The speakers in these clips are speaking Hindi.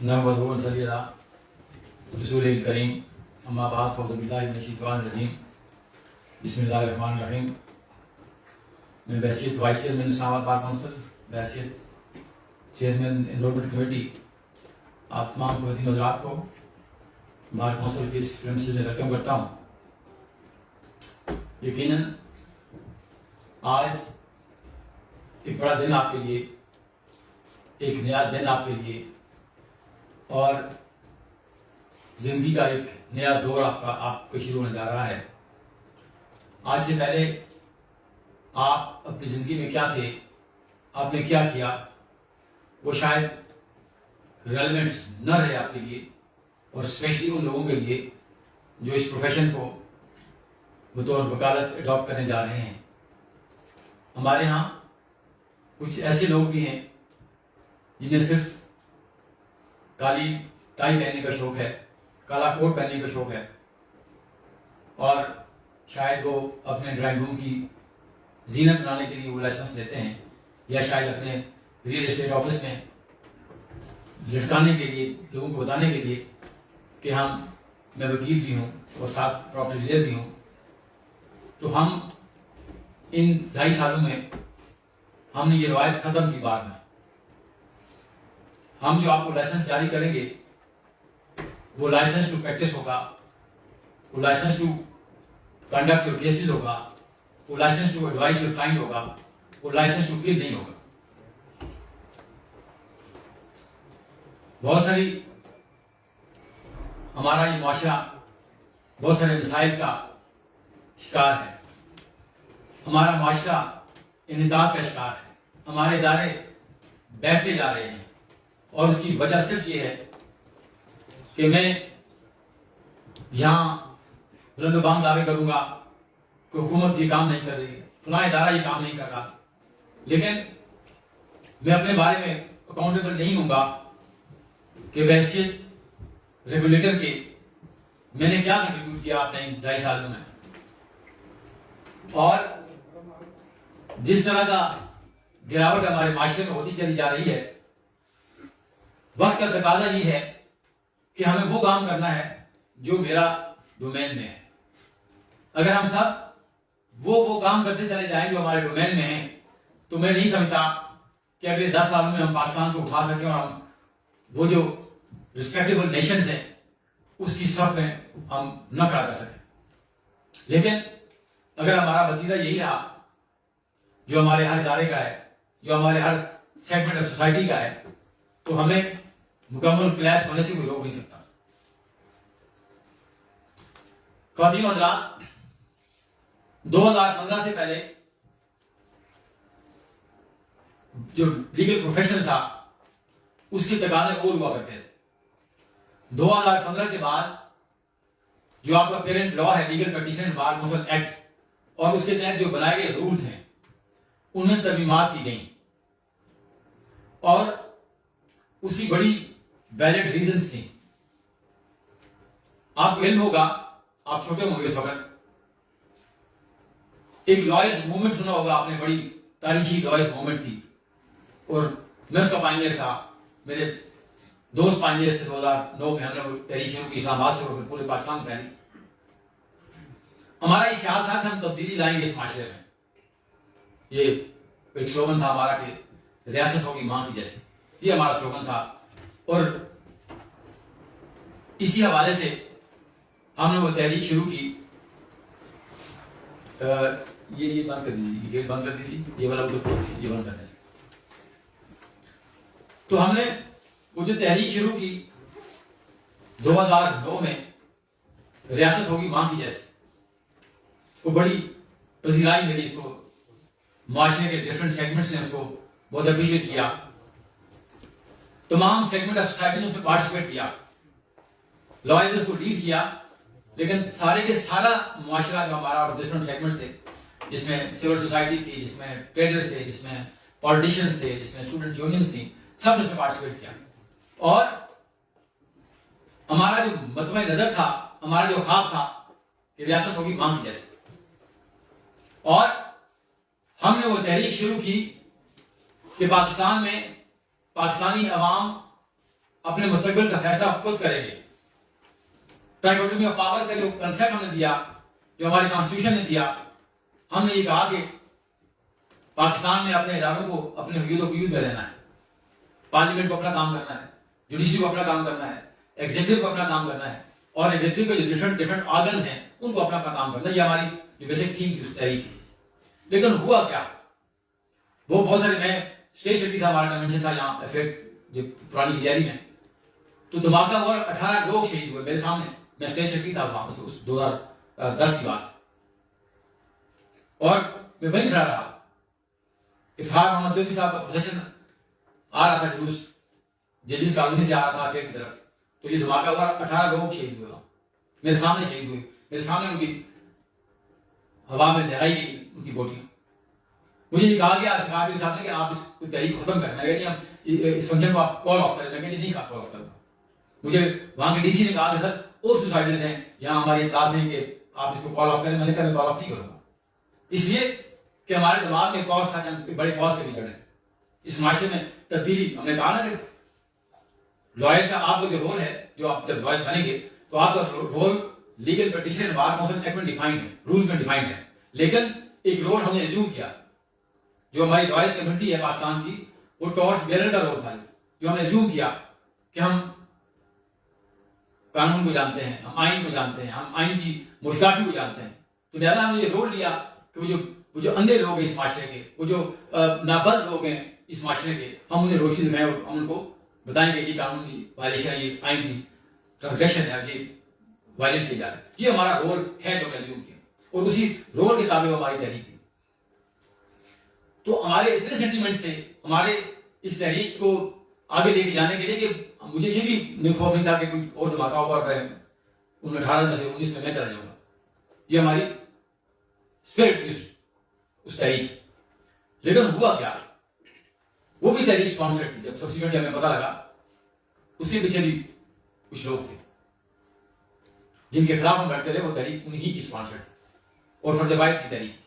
नहमदुहु व नसल्ली अला रसूलिल करीम अम्मा बाद फ़ौज़ु बिल्लाहि मिनश शैतानिर रजीम बिस्मिल्लाहिर रहमानिर रहीम। मैं बहैसियत vice chairman Islamabad bar council, बहैसियत चेयरमैन एनरोलमेंट कमेटी, आप तमाम ख़वातीन हज़रात को बार काउंसिल के इस प्रेमिसेस में वेलकम करता हूँ। यकीनन आज एक बड़ा दिन आपके लिए, एक नया दिन आपके लिए और जिंदगी का एक नया दौर आपको शुरू होने जा रहा है। आज से पहले आप अपनी जिंदगी में क्या थे, आपने क्या किया, वो शायद रेलेवेंट न रहे आपके लिए, और स्पेशली उन लोगों के लिए जो इस प्रोफेशन को बतौर वकालत अडॉप्ट करने जा रहे हैं। हमारे यहाँ कुछ ऐसे लोग भी हैं जिन्हें सिर्फ काली टाई पहनने का शौक है, काला कोट पहनने का शौक है, और शायद वो अपने ड्राइंग रूम की जीनत बनाने के लिए वो लाइसेंस लेते हैं, या शायद अपने रियल एस्टेट ऑफिस में लटकाने के लिए, लोगों को बताने के लिए कि मैं वकील भी हूँ और साथ प्रॉपर्टी डीलर भी हूँ। तो हम इन 2.5 सालों में हमने ये रवायत खत्म की। बार में हम जो आपको लाइसेंस जारी करेंगे वो लाइसेंस टू प्रैक्टिस होगा, वो licence to conduct your cases होगा, वो licence to advice your client होगा, वो लाइसेंस टू किल नहीं होगा। बहुत सारी हमारा ये मुआशरा बहुत सारे मसाइल का शिकार है। हमारा मुआशरा इन्हिताब का शिकार है। हमारे इदारे बैठते जा रहे हैं, और उसकी वजह सिर्फ ये है कि मैं यहां बुलंद दावे करूंगा कि हुकूमत ये काम नहीं कर रही, फलां इदारा ये काम नहीं कर रहा, लेकिन मैं अपने बारे में अकाउंटेबल नहीं होऊंगा कि बहैसियत रेगुलेटर के मैंने क्या कंट्रीब्यूट किया आपने 2.5 सालों में। और जिस तरह का गिरावट हमारे माशरे में होती चली जा रही है, वक्त का तकाजा ये है कि हमें वो काम करना है जो मेरा डोमेन में है। अगर हम सब वो काम करते चले जाएं जो हमारे डोमेन में है, तो मैं नहीं समझता कि अगले 10 सालों में हम पाकिस्तान को उठा सकें और हम वो जो रिस्पेक्टेबल नेशंस हैं उसकी सफ में हम न खड़ा कर सकें। लेकिन अगर हमारा भतीजा यही रहा जो हमारे हर इदारे का है, जो हमारे हर सेगमेंट ऑफ सोसाइटी का है, तो हमें मुकम्मल क्लैश होने से कोई रोक नहीं सकता। ख़वातीन और हज़रात, 2015 से पहले जो लीगल प्रोफेशन था उसके तकाजे और हुआ करते थे। 2015 के बाद जो आपका पेरेंट लॉ है, legal practitioner bar council act, और उसके तहत जो बनाए गए रूल्स हैं उनमें तरमीमात की गई, और उसकी बड़ी वैलिड रीजंस थी। आपको इल्म होगा, आप छोटे होंगे इस वक्त, एक लॉयर्स मूवमेंट सुना होगा आपने, बड़ी तारीखी लॉयर्स मूवमेंट थी, और मैं उसका पायनियर था। मेरे दोस्त पायनियर से 2009 में हमने तहरीक शुरू की, इस्लामाबाद से होकर पूरे पाकिस्तान में फैली। हमारा ये ख्याल था कि हम तब्दीली लाएंगे इस माशरे में। ये एक स्लोगन था हमारा कि रियासत होगी मां की जैसी, ये हमारा स्लोगन था, और इसी हवाले से हमने वो तहरीक शुरू की। ये बंद कर दीजिए, गेट बंद कर दीजिए, ये वाला ये बंद करने से। तो हमने वो जो तहरीक शुरू की 2009 में, रियासत होगी मां की जैसी, वो बड़ी पजीराई मिली इसको, माशरे के डिफरेंट सेगमेंट्स ने उसको बहुत अप्रिशिएट किया, तमाम सेगमेंट ऑफ सोसाइटी ने उसमें पार्टिसिपेट किया, लॉयर्स ने उसको लीड किया। लेकिन सारे के सारा मुआशरा जो हमारा और डिफरेंट सेगमेंट्स थे, जिसमें सिविल सोसाइटी थी, जिसमें ट्रेडर्स थे, जिसमें पॉलिटिशियंस थे, जिसमें स्टूडेंट यूनियंस थी, सब ने उसमें पार्टिसिपेट किया। और हमारा जो मतवे नजर था, हमारा जो ख्वाब था कि रियासत होगी मां की जैसी, और हमने वो तहरीक शुरू की कि पाकिस्तान में पाकिस्तानी अवाम अपने मुस्तकबिल का फैसला खुद करेंगे। ट्राइकोटोमी ऑफ पावर का जो कंसेप्ट हमने दिया, जो हमारे कॉन्स्टिट्यूशन ने दिया, हमने ये कहा कि पाकिस्तान में अपने इदारों को, अपने हुदूदों को यूज में रहना है। पार्लियामेंट को अपना काम करना है, जुडिशरी को अपना काम करना है, एग्जीक्यूटिव को अपना काम करना है, और एग्जीक्यूटिव के जो डिफरेंट ऑर्गन्स हैं उनको अपना अपना काम करना है। ये हमारी जो बेसिक थीम थी उस तहरीक की। लेकिन हुआ क्या, वो बहुत सारे, मैं स्टेट सेक्रेटरी था, हमारा कन्वेंशन था यहाँ इफेक्ट जो पुरानी कचहरी में, तो धमाका हुआ, 18 लोग शहीद हुए मेरे सामने। मैं स्टेट सेक्रेटरी था वहां उस 2010 की बात, और मैं वहीं खड़ा रहा। इफ्तार मोहम्मद चौधरी साहब का प्रोसेशन आ रहा था जुलूस जजिस कॉलोनी से आ रहा था आगे की तरफ, तो ये धमाका हुआ, 18 लोग शहीद हुए मेरे सामने, शहीद हुए मेरे सामने, उनकी हवा में लहराई गई उनकी बोटियां। मुझे ये कहा गया इफ्तार साहब ने कि आप इस तहरीक खत्म करें। मैं कहती हम इस फंक्शन को आप कॉल ऑफ करें। मैं कहती नहीं कॉल ऑफ करूंगा। मुझे वहां के डीसी ने कहा कि सर और सुसाइडर्स हैं यहाँ, हमारे इतलात हैं कि आप इसको कॉल ऑफ करें। मैंने कहा मैं कॉल ऑफ नहीं करूंगा, इसलिए कि हमारे दिमाग में कॉज था कि हम बड़े कॉज के बिगड़े इस माशरे में तब्दीली। हमने कहा ना कि लॉयर्स का आपका जो रोल है, जो आप जब लॉयर बनेंगे तो आपका role legal practitioner bar council act में डिफाइंड है, रूल्स में डिफाइंड है। लेकिन एक रोल हमने एज्यूम किया, जो हमारी लॉयर्स कम्युनिटी है पाकिस्तान की, वो टॉर्च बेरर का रोल था, जो हमने एज्यूम किया कि हम कानून को जानते हैं, हम आइन को जानते हैं, हम आइन की मुश्किलात को जानते हैं। तो लिहाजा हमने ये रोल लिया कि वो जो अंधे लोग हैं इस माशरे के, वो जो नाबज लोग हैं इस माशरे के, हम उन्हें रोशनी दिखाएं और हम उनको बताएं कि ये कानून की वायलेशन, ये आइन की ट्रांसग्रेशन है, ये वायलेट किया जा रहा है। ये हमारा रोल है जो हमने एज्यूम किया, और उसी रोल के ताबे हमारी तहरीक थी। तो हमारे इतने सेंटीमेंट्स थे हमारे इस तहरीक को आगे लेके जाने के लिए कि मुझे ये भी खौफ नहीं था कि कोई और धमाका होगा और उन 18 में से 19 में मैं चला जाऊंगा। ये हमारी स्पिरिट थी उस तहरीक। लेकिन हुआ क्या, वो भी तहरीक स्पॉन्सर थी। जब सब्सिक्वेंटली हमें पता लगा, उसके पीछे भी कुछ लोग थे जिनके खिलाफ हम लड़ते रहे, वो तहरीक उन्हीं की स्पॉन्सर थी और फर्जवाइद की तहरीक थी।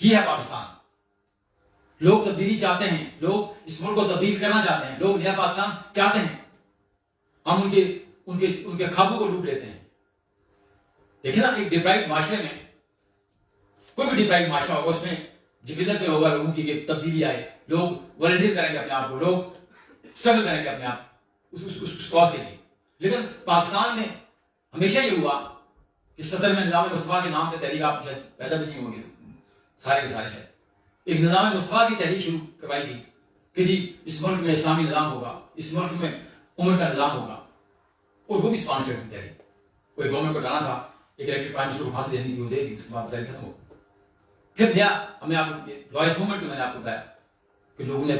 ये है पाकिस्तान। लोग तब्दीली चाहते हैं, लोग इस मुल्क को तब्दील करना चाहते हैं, लोग नया पाकिस्तान चाहते हैं। हम उनके उनके उनके ख्वाबों को लूट लेते हैं। देखिए ना, एक डिप्राइव्ड माशरे में, कोई भी डिप्राइव्ड माशरा होगा, उसमें जिबिलत में होगा लोगों की तब्दीली आए, लोग वॉलंटियर करेंगे अपने आप को, लोग स्ट्रगल करेंगे अपने आप उस कॉज के लिए। लेकिन पाकिस्तान में हमेशा ये हुआ कि सदर में निजाम मुस्तफा के नाम पे तहरीक, आप शायद पैदा भी नहीं होंगे सारे के सारे, शायद एक निजाम मुस्तफा की तहरीक शुरू करवाई गई कि जी इस मुल्क में इस्लामी निजाम होगा, इस मुल्क में उम्र का निजाम होगा, और वो भी स्पॉन्सर की तहरीक। कोई गवर्नमेंट को डाला था, एक इलेक्टेड प्राइम मिनिस्टर को फांसी देनी थी, वो दे दी, उसके बाद तहरीक खत्म हो। फिर नया हमें आपको लॉयर्स मूवमेंट में मैंने आपको बताया कि लोगों ने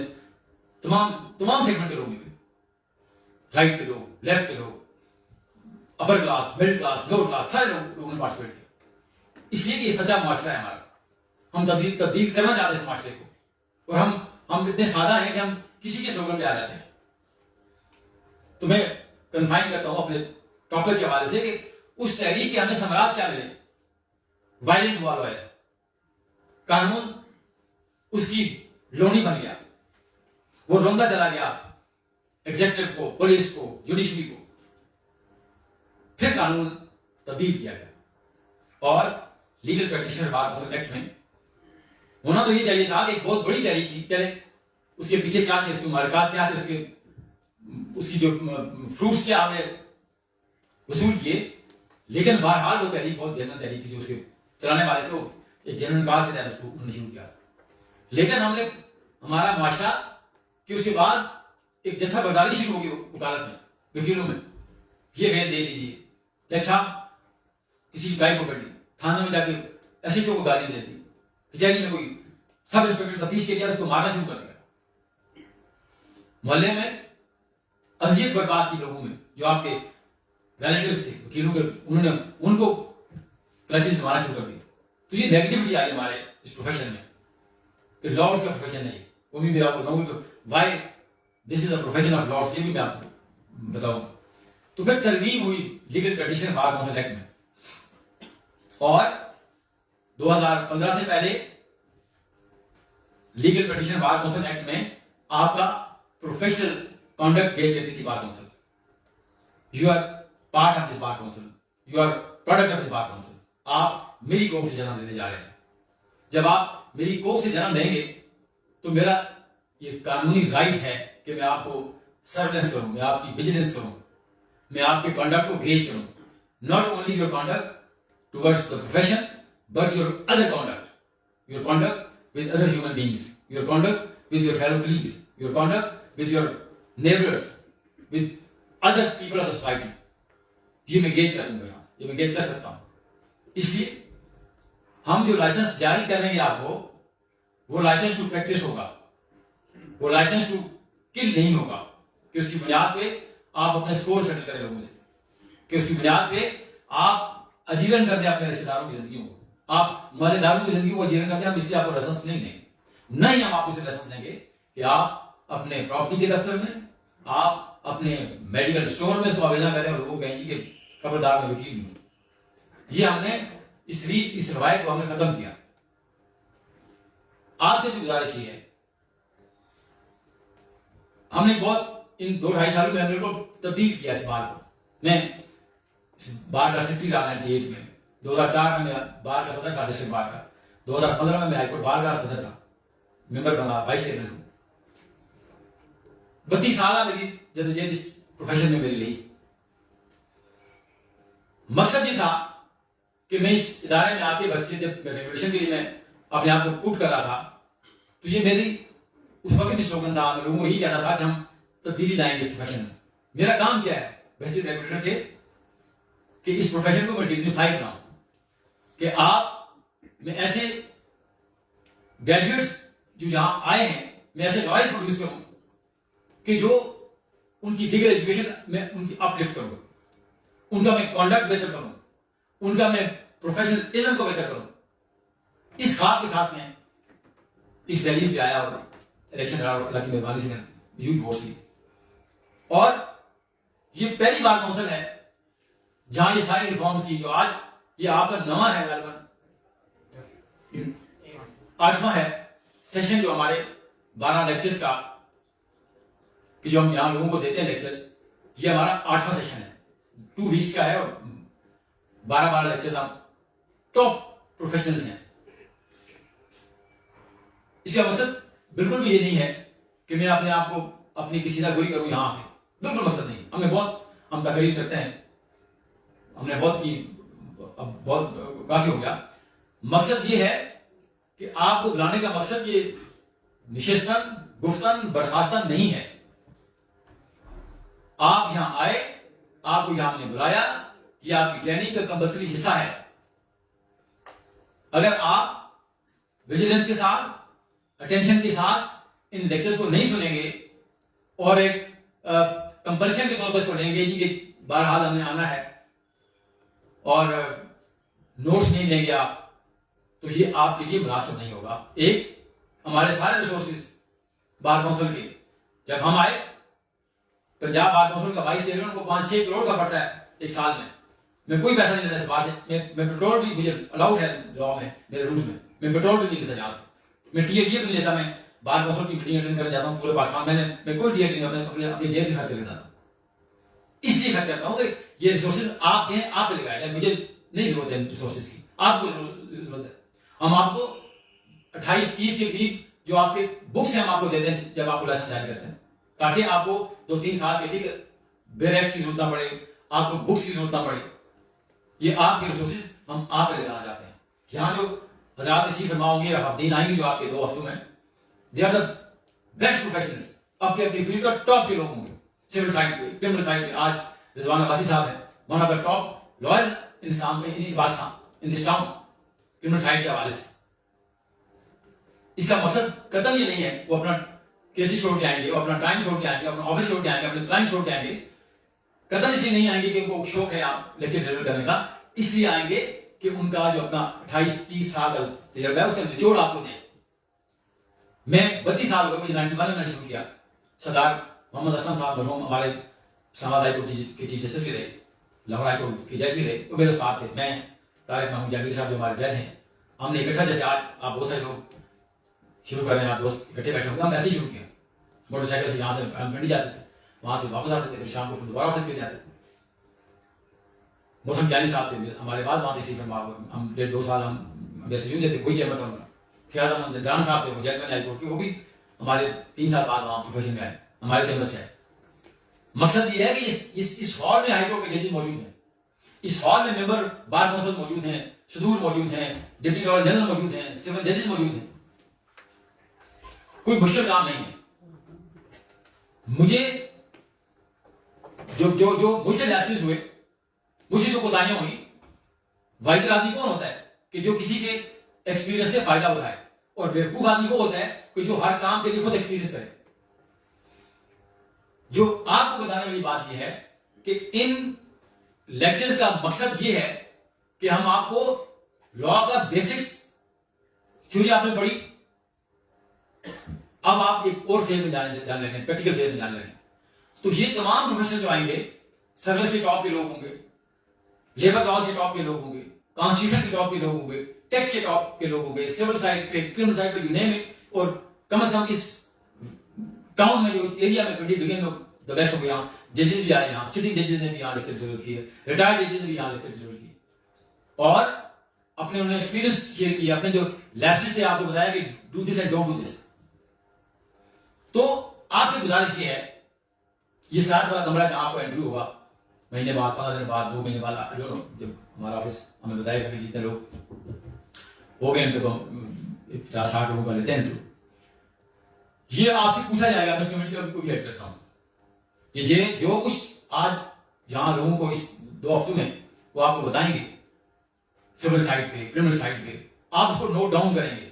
तमाम सेगमेंट के लोग निकले, राइट के लोग, लेफ्ट के लोग, upper class, middle class, lower class, सारे लोगों ने पार्टिसिपेट किया। इसलिए कि ये सच्चा माशरा है हमारा। हम तब्दील करना चाहते हैं इस माशरे को, और हम इतने सादा हैं कि हम किसी के स्लोगन पे आ जाते हैं। तो मैं कन्फाइन करता हूं अपने टॉपिक के हवाले से कि उस तहरीक के हमें समरात क्या मिले। वायलेंट हुआ लॉयर, कानून उसकी लोनी बन गया, वो रोंदा चला गया एग्जीक्यूटिव को, पुलिस को, जुडिशरी को। फिर कानून तब्दील किया गया, और legal practitioner bar council act में होना तो ये चाहिए था कि एक बहुत बड़ी तहरीक थी, चले उसके पीछे क्या थे, उसके मार्कात क्या थे, उसकी जो फ्रूट्स क्या हमने वसूल किए। लेकिन बहरहाल वो तहरीक बहुत जनरल तहरीक थी, जो उसके चलाने वाले थे एक जनरल काज के तहत उसको उन्होंने शुरू किया। लेकिन हमने हमारा माशरा कि उसके बाद एक जत्था बर्दारी शुरू होगी वकालत में, वकीलों में, ये बेल दे दीजिए। जैसे साहब किसी गाय को पकड़ी, थाने में जाके एसएचओ को गाली देती, कचहरी में कोई सब इंस्पेक्टर तफ्तीश के लिए उसको मारना शुरू कर दिया। मोहल्ले में अजियत बर्बाद की लोगों में, जो आपके रिलेटिव्स थे वकीलों के, उन्होंने उनको क्लचेस में मारना शुरू कर दिया। तो ये नेगेटिविटी आई हमारे इस प्रोफेशन में कि लॉर्ड्स का प्रोफेशन नहीं है। वो भी मैं आपको बताऊंगा why this is a profession of lords, ये भी मैं आपको बताऊंगा। तो फिर तरमीम हुई legal practitioner bar council act में, और 2015 से पहले legal practitioner bar council act में आपका प्रोफेशनल conduct गेज करती थी bar council. You are part of this bar council. You are product of this bar council. आप मेरी कोख से जन्म लेने जा रहे हैं. जब आप मेरी कोख से जन्म लेंगे तो मेरा ये कानूनी राइट है कि मैं आपको सर्वेलेंस करूं, मैं आपकी विजिलेंस करूं, मैं आपके कंडक्ट को गेज करूं. Not only your conduct towards the profession but your other conduct, your conduct with other human beings, your conduct with your fellow colleagues, your conduct with your neighbours, with other people of the society. ये मैं गेज कर दूंगा, ये मैं गेज कर सकता हूं. इसलिए हम जो लाइसेंस जारी करेंगे आपको, वो लाइसेंस टू प्रैक्टिस होगा, वो लाइसेंस टू किल नहीं होगा कि उसकी बुनियाद पे आप अपने स्कोर सेटल करें लोगों से, कि उसकी बुनियाद पे आप अजीरन कर दें अपने रिश्तेदारों की जिंदगी को, आप मालेदारों की जिंदगी को अजीरन कर दें. हम इसलिए आपको लाइसेंस नहीं देंगे. नहीं, हम आपको लाइसेंस देंगे कि आप अपने प्रॉपर्टी के दफ्तर में, आप अपने मेडिकल स्टोर में उसको आवेदन करें और लोगों को कहें कि खबरदार मैं वकील हूं. ये हमने इस रीत, इस रवायत को हमने खत्म किया. आपसे जो गुजारिश है, हमने बहुत इन 2-2.5 सालों में हमने को तब्दील किया इस बार को. मैं बार का सेक्रेटरी रहा 98 में, 2004 में मैं बार का सदस्य था डिस्ट्रिक्ट बार का, 2015 में मैं हाईकोर्ट बार का सदस्य था, मेंबर बना, वाइस चेयरमैन. 32 साल मेरी जदोजहद इस प्रोफेशन में मेरी रही. मकसद ये था कि मैं इस इदारे में आके बस जब रेगुलेशन के लिए मैं अपने आप को पुट कर रहा था, तो ये मेरी उस वक्त भी स्लोगन था. मैं लोगों को यही कहना था कि हम तब्दीली लाएंगे इस प्रोफेशन में. मेरा काम क्या है वैसे रेगुलेटर के, कि इस प्रोफेशन को मैं डिग्निफाई बनाऊं, कि आप मैं ऐसे ग्रेजुएट्स जो यहां आए हैं, मैं ऐसे लॉयर्स प्रोड्यूस करूं कि जो उनकी डिग्री एजुकेशन में उनकी अपलिफ्ट करूं, उनका मैं कंडक्ट बेहतर करूं, उनका मैं प्रोफेशनलिज्म को बेहतर करूं. इस ख्वाब के साथ में इस दिल्ली से आया और इलेक्शन लड़ा, अल्लाह की मेहरबानी से ह्यूज वोट ली. और ये पहली बार काउंसिल है जहां ये सारी रिफॉर्म्स की, जो आज ये आपका नवा है, गालिबन 8वां है सेशन जो हमारे 12 लेक्चर्स का, कि जो हम यहां लोगों को देते हैं लेक्चर्स, ये हमारा 8वां सेशन है. 2 वीक्स का है और 12 लेक्चर्स हम टॉप प्रोफेशनल्स हैं. इसका मकसद बिल्कुल भी ये नहीं है कि मैं अपने आप को अपनी किसी का गोई करूं यहां पे, बिल्कुल मकसद नहीं. हम तकरीर करते हैं, हमने बहुत की, अब बहुत काफी हो गया. मकसद ये है कि आपको बुलाने का मकसद ये निशस्तन, गुफ्तन, बर्खास्तन नहीं है. आप यहां आए, आपको यहां हमने बुलाया, ये आपकी ट्रेनिंग का कंपल्सरी हिस्सा है. अगर आप विजिलेंस के साथ, अटेंशन के साथ इन लेक्चर्स को नहीं सुनेंगे और एक कंपल्शन के तौर पर इसको लेंगे जी कि बहरहाल हमने आना है और नोट्स नहीं लेंगे आप, तो ये आपके लिए मुनासिब नहीं होगा. एक हमारे सारे रिसोर्सेज बार काउंसिल के, जब हम आए, पंजाब बार काउंसिल का वाइस चेयरमैन को 5-6 करोड़ का पड़ता है एक साल में. मैं कोई पैसा नहीं लेता इस बार से. मैं पेट्रोल भी, मुझे अलाउड है लॉ में, मेरे रूल्स में, मैं पेट्रोल भी नहीं लेता जहां से. मैं टीए भी नहीं लेता. मैं बार काउंसिल की मीटिंग अटेंड करने जाता हूँ पूरे पाकिस्तान में, मैं कोई टीए नहीं होता, अपनी जेब से खर्च कर लेता था. इसलिए खर्च करता हूँ कि ये रिसोर्सेज आपके हैं, आप पे लगाए जाए. मुझे नहीं जरूरत है रिसोर्सेज की, आपको जरूरत है. हम आपको 28-30 के करीब जो आपके बुक्स हैं हम आपको देते हैं जब आपको लाइसेंस जारी करते हैं, ताकि आपको 2-3 साल के लिए बेरेक्स की जरूरत ना पड़े, आपको बुक्स की जरूरत ना पड़े. ये आपके रिसोर्सेज हम आप पे लगाना चाहते हैं. यहाँ जो हजरात इसी फरमाओगे, हफ्तीन आएंगे जो आपके 2 हफ्तों में, they are the best professionals. अपनी अपनी फील्ड का टॉप के लोग होंगे. सिविल साइड पे, क्रिमिनल साइड पे आज रिजवान अब्बासी साहब हैं, one of the top lawyer in Pakistan, in this town, criminal side के हवाले से. इसका मकसद कतई ये नहीं है वो अपना केसेस छोड़ के आएंगे, वो अपना टाइम छोड़ के आएंगे, अपना ऑफिस छोड़ के आएंगे, अपने क्लाइंट छोड़ के आएंगे. कतई इसलिए नहीं आएंगे कि उनको शौक है आप लेक्चर डिलीवर करने का. इसलिए आएंगे कि उनका जो अपना 28-30 साल का तजुर्बा है उसका निचोड़ आपको दें. मैं 32 साल हो गए, मुझे 91 में मैंने शुरू किया. सरदार मोहम्मद असलम साहब मरहूम हमारे इस्लामाबाद हाई कोर्ट के चीफ जस्टिस भी रहे, लाहौर हाई कोर्ट के जज भी रहे, वो मेरे साथ थे. मैं, तारिक महमूद जहांगीर साहब जो हमारे जज हैं, हमने इकट्ठा, जैसे आज आप बहुत सारे लोग शुरू कर रहे हैं, आप दोस्त इकट्ठे बैठे होंगे, हम ऐसे ही शुरू किया. मोटरसाइकिल से यहाँ से मंडी जाते थे. वहां से वापस आते थे, फिर शाम को फिर दोबारा ऑफिस के जाते थे। मौसम ज्ञानी साहब थे हमारे बाद वहां तशरीफ फरमा, हम 1.5-2 साल हम वैसे यूं थे, कोई चेयरमैन था उनका। फियाज अहमद निद्रान साहब थे, वो जजमेंट हाई कोर्ट के, वो भी हमारे 3 साल बाद वहां प्रोफेशन में आए, हमारे चैम्बर से आए। मकसद ये है कि इस हॉल में हाईकोर्ट के जजेस मौजूद हैं, इस हॉल में मेंबर बार काउंसिल मौजूद हैं, शदूर मौजूद हैं, डिप्टी गवर्नर जनरल मौजूद हैं, सिविल जजेस मौजूद हैं। कोई मुश्किल काम नहीं है। मुझे जो मुझसे लैप्सेस हुए, मुझसे जो कोताहियां हुई, वाइजर आदमी कौन होता है कि जो किसी के एक्सपीरियंस से फायदा उठाए, और बेवकूफ आदमी वो होता है कि जो हर काम के लिए खुद एक्सपीरियंस करे। जो आपको बताने वाली बात यह है कि इन लेक्चर्स का मकसद ये है कि हम आपको लॉ का बेसिक्स थ्योरी आपने पढ़ी, अब आप एक और फेज में जान रहे हैं, प्रैक्टिकल फेज में जान रहे हैं। तो ये तमाम प्रोफेसर जो आएंगे, सर्विस के टॉप के लोग होंगे, लेबर लॉज के टॉप के लोग होंगे, कॉन्स्टिट्यूशन के टॉप के लोग होंगे, टैक्स के टॉप के लोग होंगे, सिविल साइड पे, क्रिमिनल साइड पे, यू नेम इट। और कम से कम इस टाउन में, जो इस एरिया में 20 बिलियन में द बेस्ट होंगे। यहाँ जजेस भी आए, यहाँ सिटिंग जजेस ने भी यहाँ लेक्चर डिलीवर किए, रिटायर्ड जजेस ने भी यहाँ लेक्चर डिलीवर किए, और अपने उन्होंने एक्सपीरियंस शेयर किया, अपने जो लैप्सेस थे आपको बताया कि do this and don't do this. तो आपसे गुजारिश ये है, ये 60 वाला कमरा जहां आपको एंट्री होगा, महीने बाद, 15 दिन बाद, 2 महीने बाद, आई डोंट नो, जब हमारा ऑफिस हमें बताएगा कि जितने लोग हो गए इनके, तो 50-60 लोगों का लेते हैं इंटरव्यू। ये आपसे पूछा जाएगा, मैं इस कमेटी का भी ऐड करता हूं कि ये जो कुछ आज जहां लोगों को इस 2 हफ्तों में वो आपको बताएंगे, सिविल साइड पे, क्रिमिनल साइड पे, आप उसको नोट डाउन करेंगे।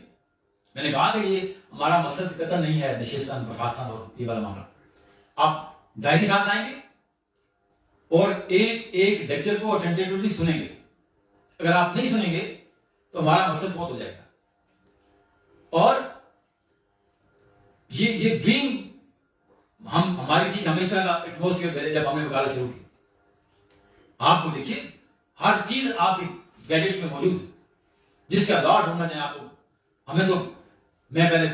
मैंने कहा कि ये हमारा मकसद कतई नहीं है निषेधान, बर्खास्तान और ये वाला मामला। आप डायरी साथ लाएंगे और एक एक लेक्चर को अटेंटिवली सुनेंगे। अगर आप नहीं सुनेंगे तो हमारा मकसद बहुत हो जाएगा। और ये ड्रीम हमारी थी, हमें इस तरह का एटमोस्फियर पहले जब हमने वकालत शुरू की। आपको देखिए हर चीज आपके गैजेट्स में मौजूद है, जिसका लॉ ढूंढना चाहिए आपको। हमें तो मैं पहले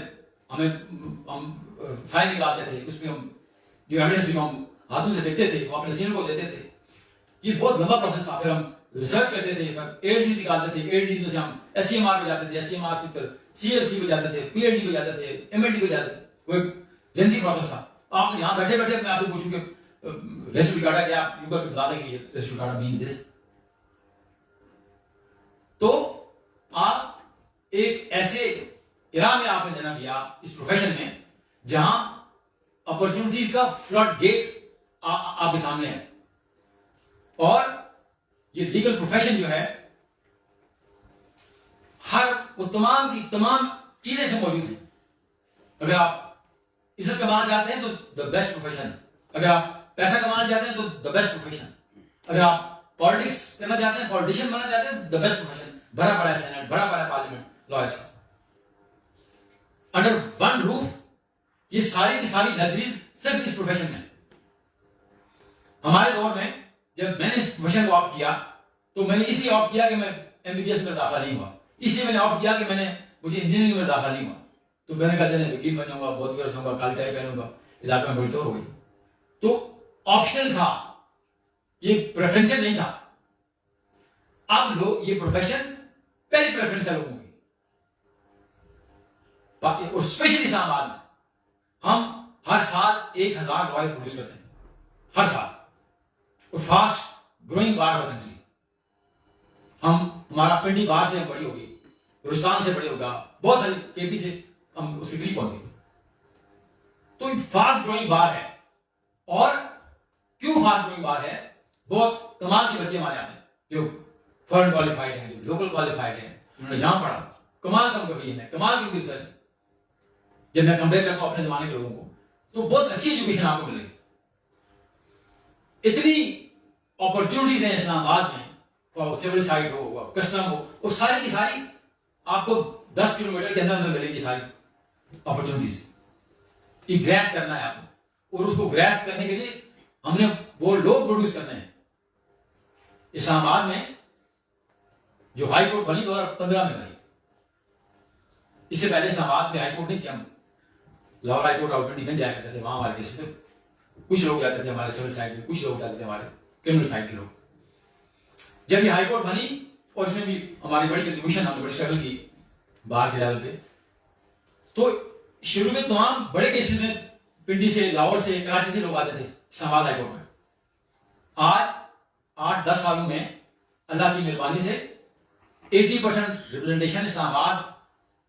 हम फाइल निकालते थे, उसमें हम जो एविडेंस जो हम हाथों से देखते थे वो अपने सीनियर को देते थे। ये बहुत लंबा प्रोसेस था। फिर हम रिसर्च करते थे, फिर एडीज निकालते थे, एडीज में से हम एससीएमआर पे जाते थे, एससीएमआर से फिर सीएलसी पे जाते थे, पीएलडी पे जाते थे, एमएलडी पे जाते थे। वो एक लेंथी प्रोसेस था। आप यहां बैठे बैठे मैं आपसे पूछूं कि रेस्ट रिकॉर्डर क्या, आप यूट्यूब पे बता दें कि ये रेस्ट रिकॉर्डर मींस दिस। तो आप एक ऐसे इरा में आपने जन्म लिया इस प्रोफेशन में, जहां अपॉर्चुनिटी का फ्लड गेट आपके सामने है। और ये लीगल प्रोफेशन जो है, हर वो तमाम की तमाम चीजें से मौजूद है। अगर आप इज्जत कमाना चाहते हैं तो द बेस्ट प्रोफेशन, अगर आप पैसा कमाना चाहते हैं तो द बेस्ट प्रोफेशन, अगर आप पॉलिटिक्स करना चाहते हैं, पॉलिटिशियन बनना चाहते हैं, द बेस्ट प्रोफेशन। भरा पड़ा है सेनेट, भरा पड़ा है parliament, lawyers. Under one roof ये सारी की सारी लग्जरीज सिर्फ इस प्रोफेशन में। हमारे दौर में जब मैंने इस प्रोफेशन को ऑप्ट किया, तो मैंने इसलिए ऑप्ट किया कि मैं एमबीबीएस में दाखिला नहीं हुआ, इसलिए मैंने ऑप्ट किया कि मुझे इंजीनियरिंग में दाखिला नहीं हुआ। तो मैंने कहा चले वकील बन जाऊंगा, बहुत वर्ष होगा, काली टाई पहनूंगा, इलाके में बड़ी टोर हो गई। तो ऑप्शन था, ये प्रेफरेंशियल नहीं था। अब लोग, ये प्रोफेशन पहली प्रेफरेंस है लोगों की। और स्पेशली इस्लामाबाद में हम हर साल 1000 लॉयर प्रोड्यूस करते हैं, हर साल। और fast growing part of country. हमारा पिंडी बाहर से बड़ी होगी, रुस्तान से बड़ी होगा, बहुत सारी केपी से हम उसके करीब होंगे। तो फास्ट ग्रोइंग बार है। और क्यों फास्ट ग्रोइंग बार है? बहुत कमाल के बच्चे हमारे आते हैं जो फॉरेन क्वालिफाइड हैं, जो लोकल क्वालिफाइड हैं, उन्होंने यहां पढ़ा, कमाल का उनका विजन है, कमाल की रिसर्च। जब मैं कंपेयर करता हूं अपने जमाने के लोगों को, तो बहुत अच्छी एजुकेशन आपको मिलेगी। इतनी अपॉर्चुनिटीज हैं इस्लामाबाद में, सिविल साइड हो, कस्टम हो, और सारी की सारी आपको 10 किलोमीटर के अंदर मिलेगी सारी अपॉर्चुनिटीज। ये ग्रैस्प करना है आपको, और उसको ग्रैस्प करने के लिए हमने वो लोग प्रोड्यूस करने हैं। इस्लामाबाद में जो हाई कोर्ट बनी 2015 में बनी, इससे पहले इस्लामाबाद में हाई कोर्ट नहीं थी। हम लाहौर हाई कोर्ट रावलपिंडी में जाया करते थे, वहां हमारे केस थे। कुछ लोग जाते थे हमारे सिविल साइड में, कुछ लोग जाते थे हमारे क्रिमिनल साइड के लोग। जब ये हाईकोर्ट बनी और इसमें भी हमारी बड़ी कंट्रीब्यूशन, हमने बड़ी स्ट्रगल की बाहर के लेवल पे, तो शुरू में तमाम बड़े केसेस में पिंडी से, लाहौर से, कराची से लोग आते थे इस्लामाबाद हाईकोर्ट में। आज 8-10 सालों में अल्लाह की मेहरबानी से 80% रिप्रेजेंटेशन इस्लामाबाद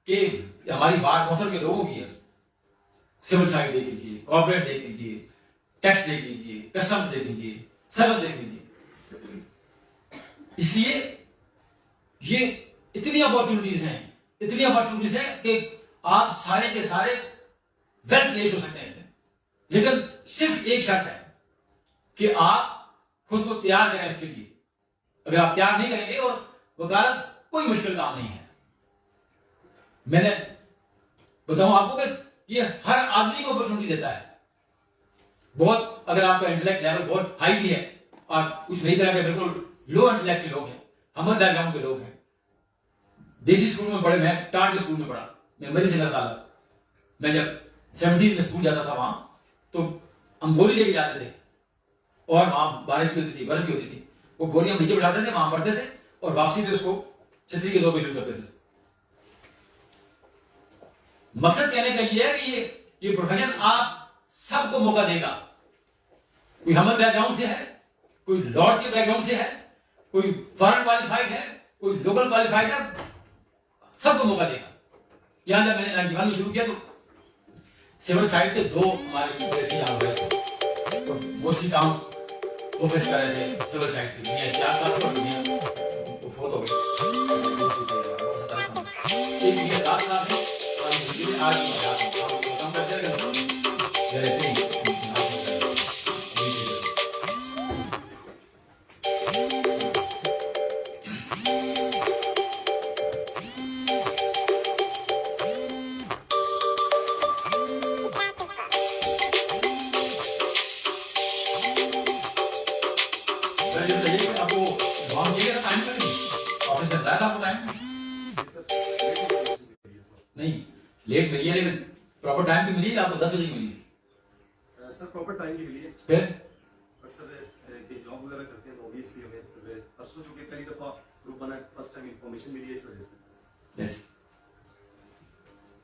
के हमारी बार कौंसिल के लोगों की है। सिविल साइड देख लीजिए, कॉर्पोरेट देख लीजिए, टैक्स देख लीजिए, कस्टम्स देख लीजिए, सर्विस देख लीजिए। इसलिए ये इतनी अपॉर्चुनिटीज हैं कि आप सारे के सारे वेल प्लेस हो सकते हैं इसमें, लेकिन सिर्फ एक शर्त है कि आप खुद को तैयार करें इसके लिए। अगर आप तैयार नहीं करेंगे, और वकालत कोई मुश्किल काम नहीं है। मैंने बताऊं आपको कि ये हर आदमी को अपॉर्चुनिटी देता है। बहुत, अगर आपका इंटेलेक्ट लेवल बहुत हाई भी है और कुछ नई तरह के बिल्कुल लो इंटेलेक्ट के लोग हैं, हमारे बैकग्राउंड के लोग हैं, देसी स्कूल में पढ़े, मैं टाट के स्कूल में पढ़ा, मैं मेरे से करता था। मैं जब 70s में स्कूल जाता था वहां, तो हम बोरी लेके जाते थे और वहां बारिश भी होती थी, बर्फ भी होती थी, वो बोरी हम नीचे बिठाते थे, वहां पढ़ते थे और वापसी पे उसको छतरी के तौर पर यूज करते थे। मकसद कहने का ये है कि ये प्रोफेशन आप सबको मौका देगा। कोई हमर बैकग्राउंड से है, कोई लॉर्ड्स के बैकग्राउंड से है, कोई फॉरेन क्वालिफाइड है, कोई लोकल क्वालिफाइड है, सबको मौका देगा। यहां जब मैंने 91 में शुरू किया तो सिविल साइड के 2 हमारे तो मोस्टली काम वो फेस कर रहे थे सिविल साइड के, दुनिया 4 साल और दुनिया बहुत हो गई। एक दुनिया 7 साल है और दूसरी आज कम कर देगा। नहीं, लेट मिली है, लेकिन प्रॉपर टाइम पे मिली, आपको 10 बजे मिली थी सर। प्रॉपर टाइम की मिली है फिर सर, ये जॉब वगैरह करते हैं तो ऑब्वियसली हमें परसों चूंकि पहली दफा ग्रुप बना, फर्स्ट टाइम इंफॉर्मेशन मिली है, इस वजह से।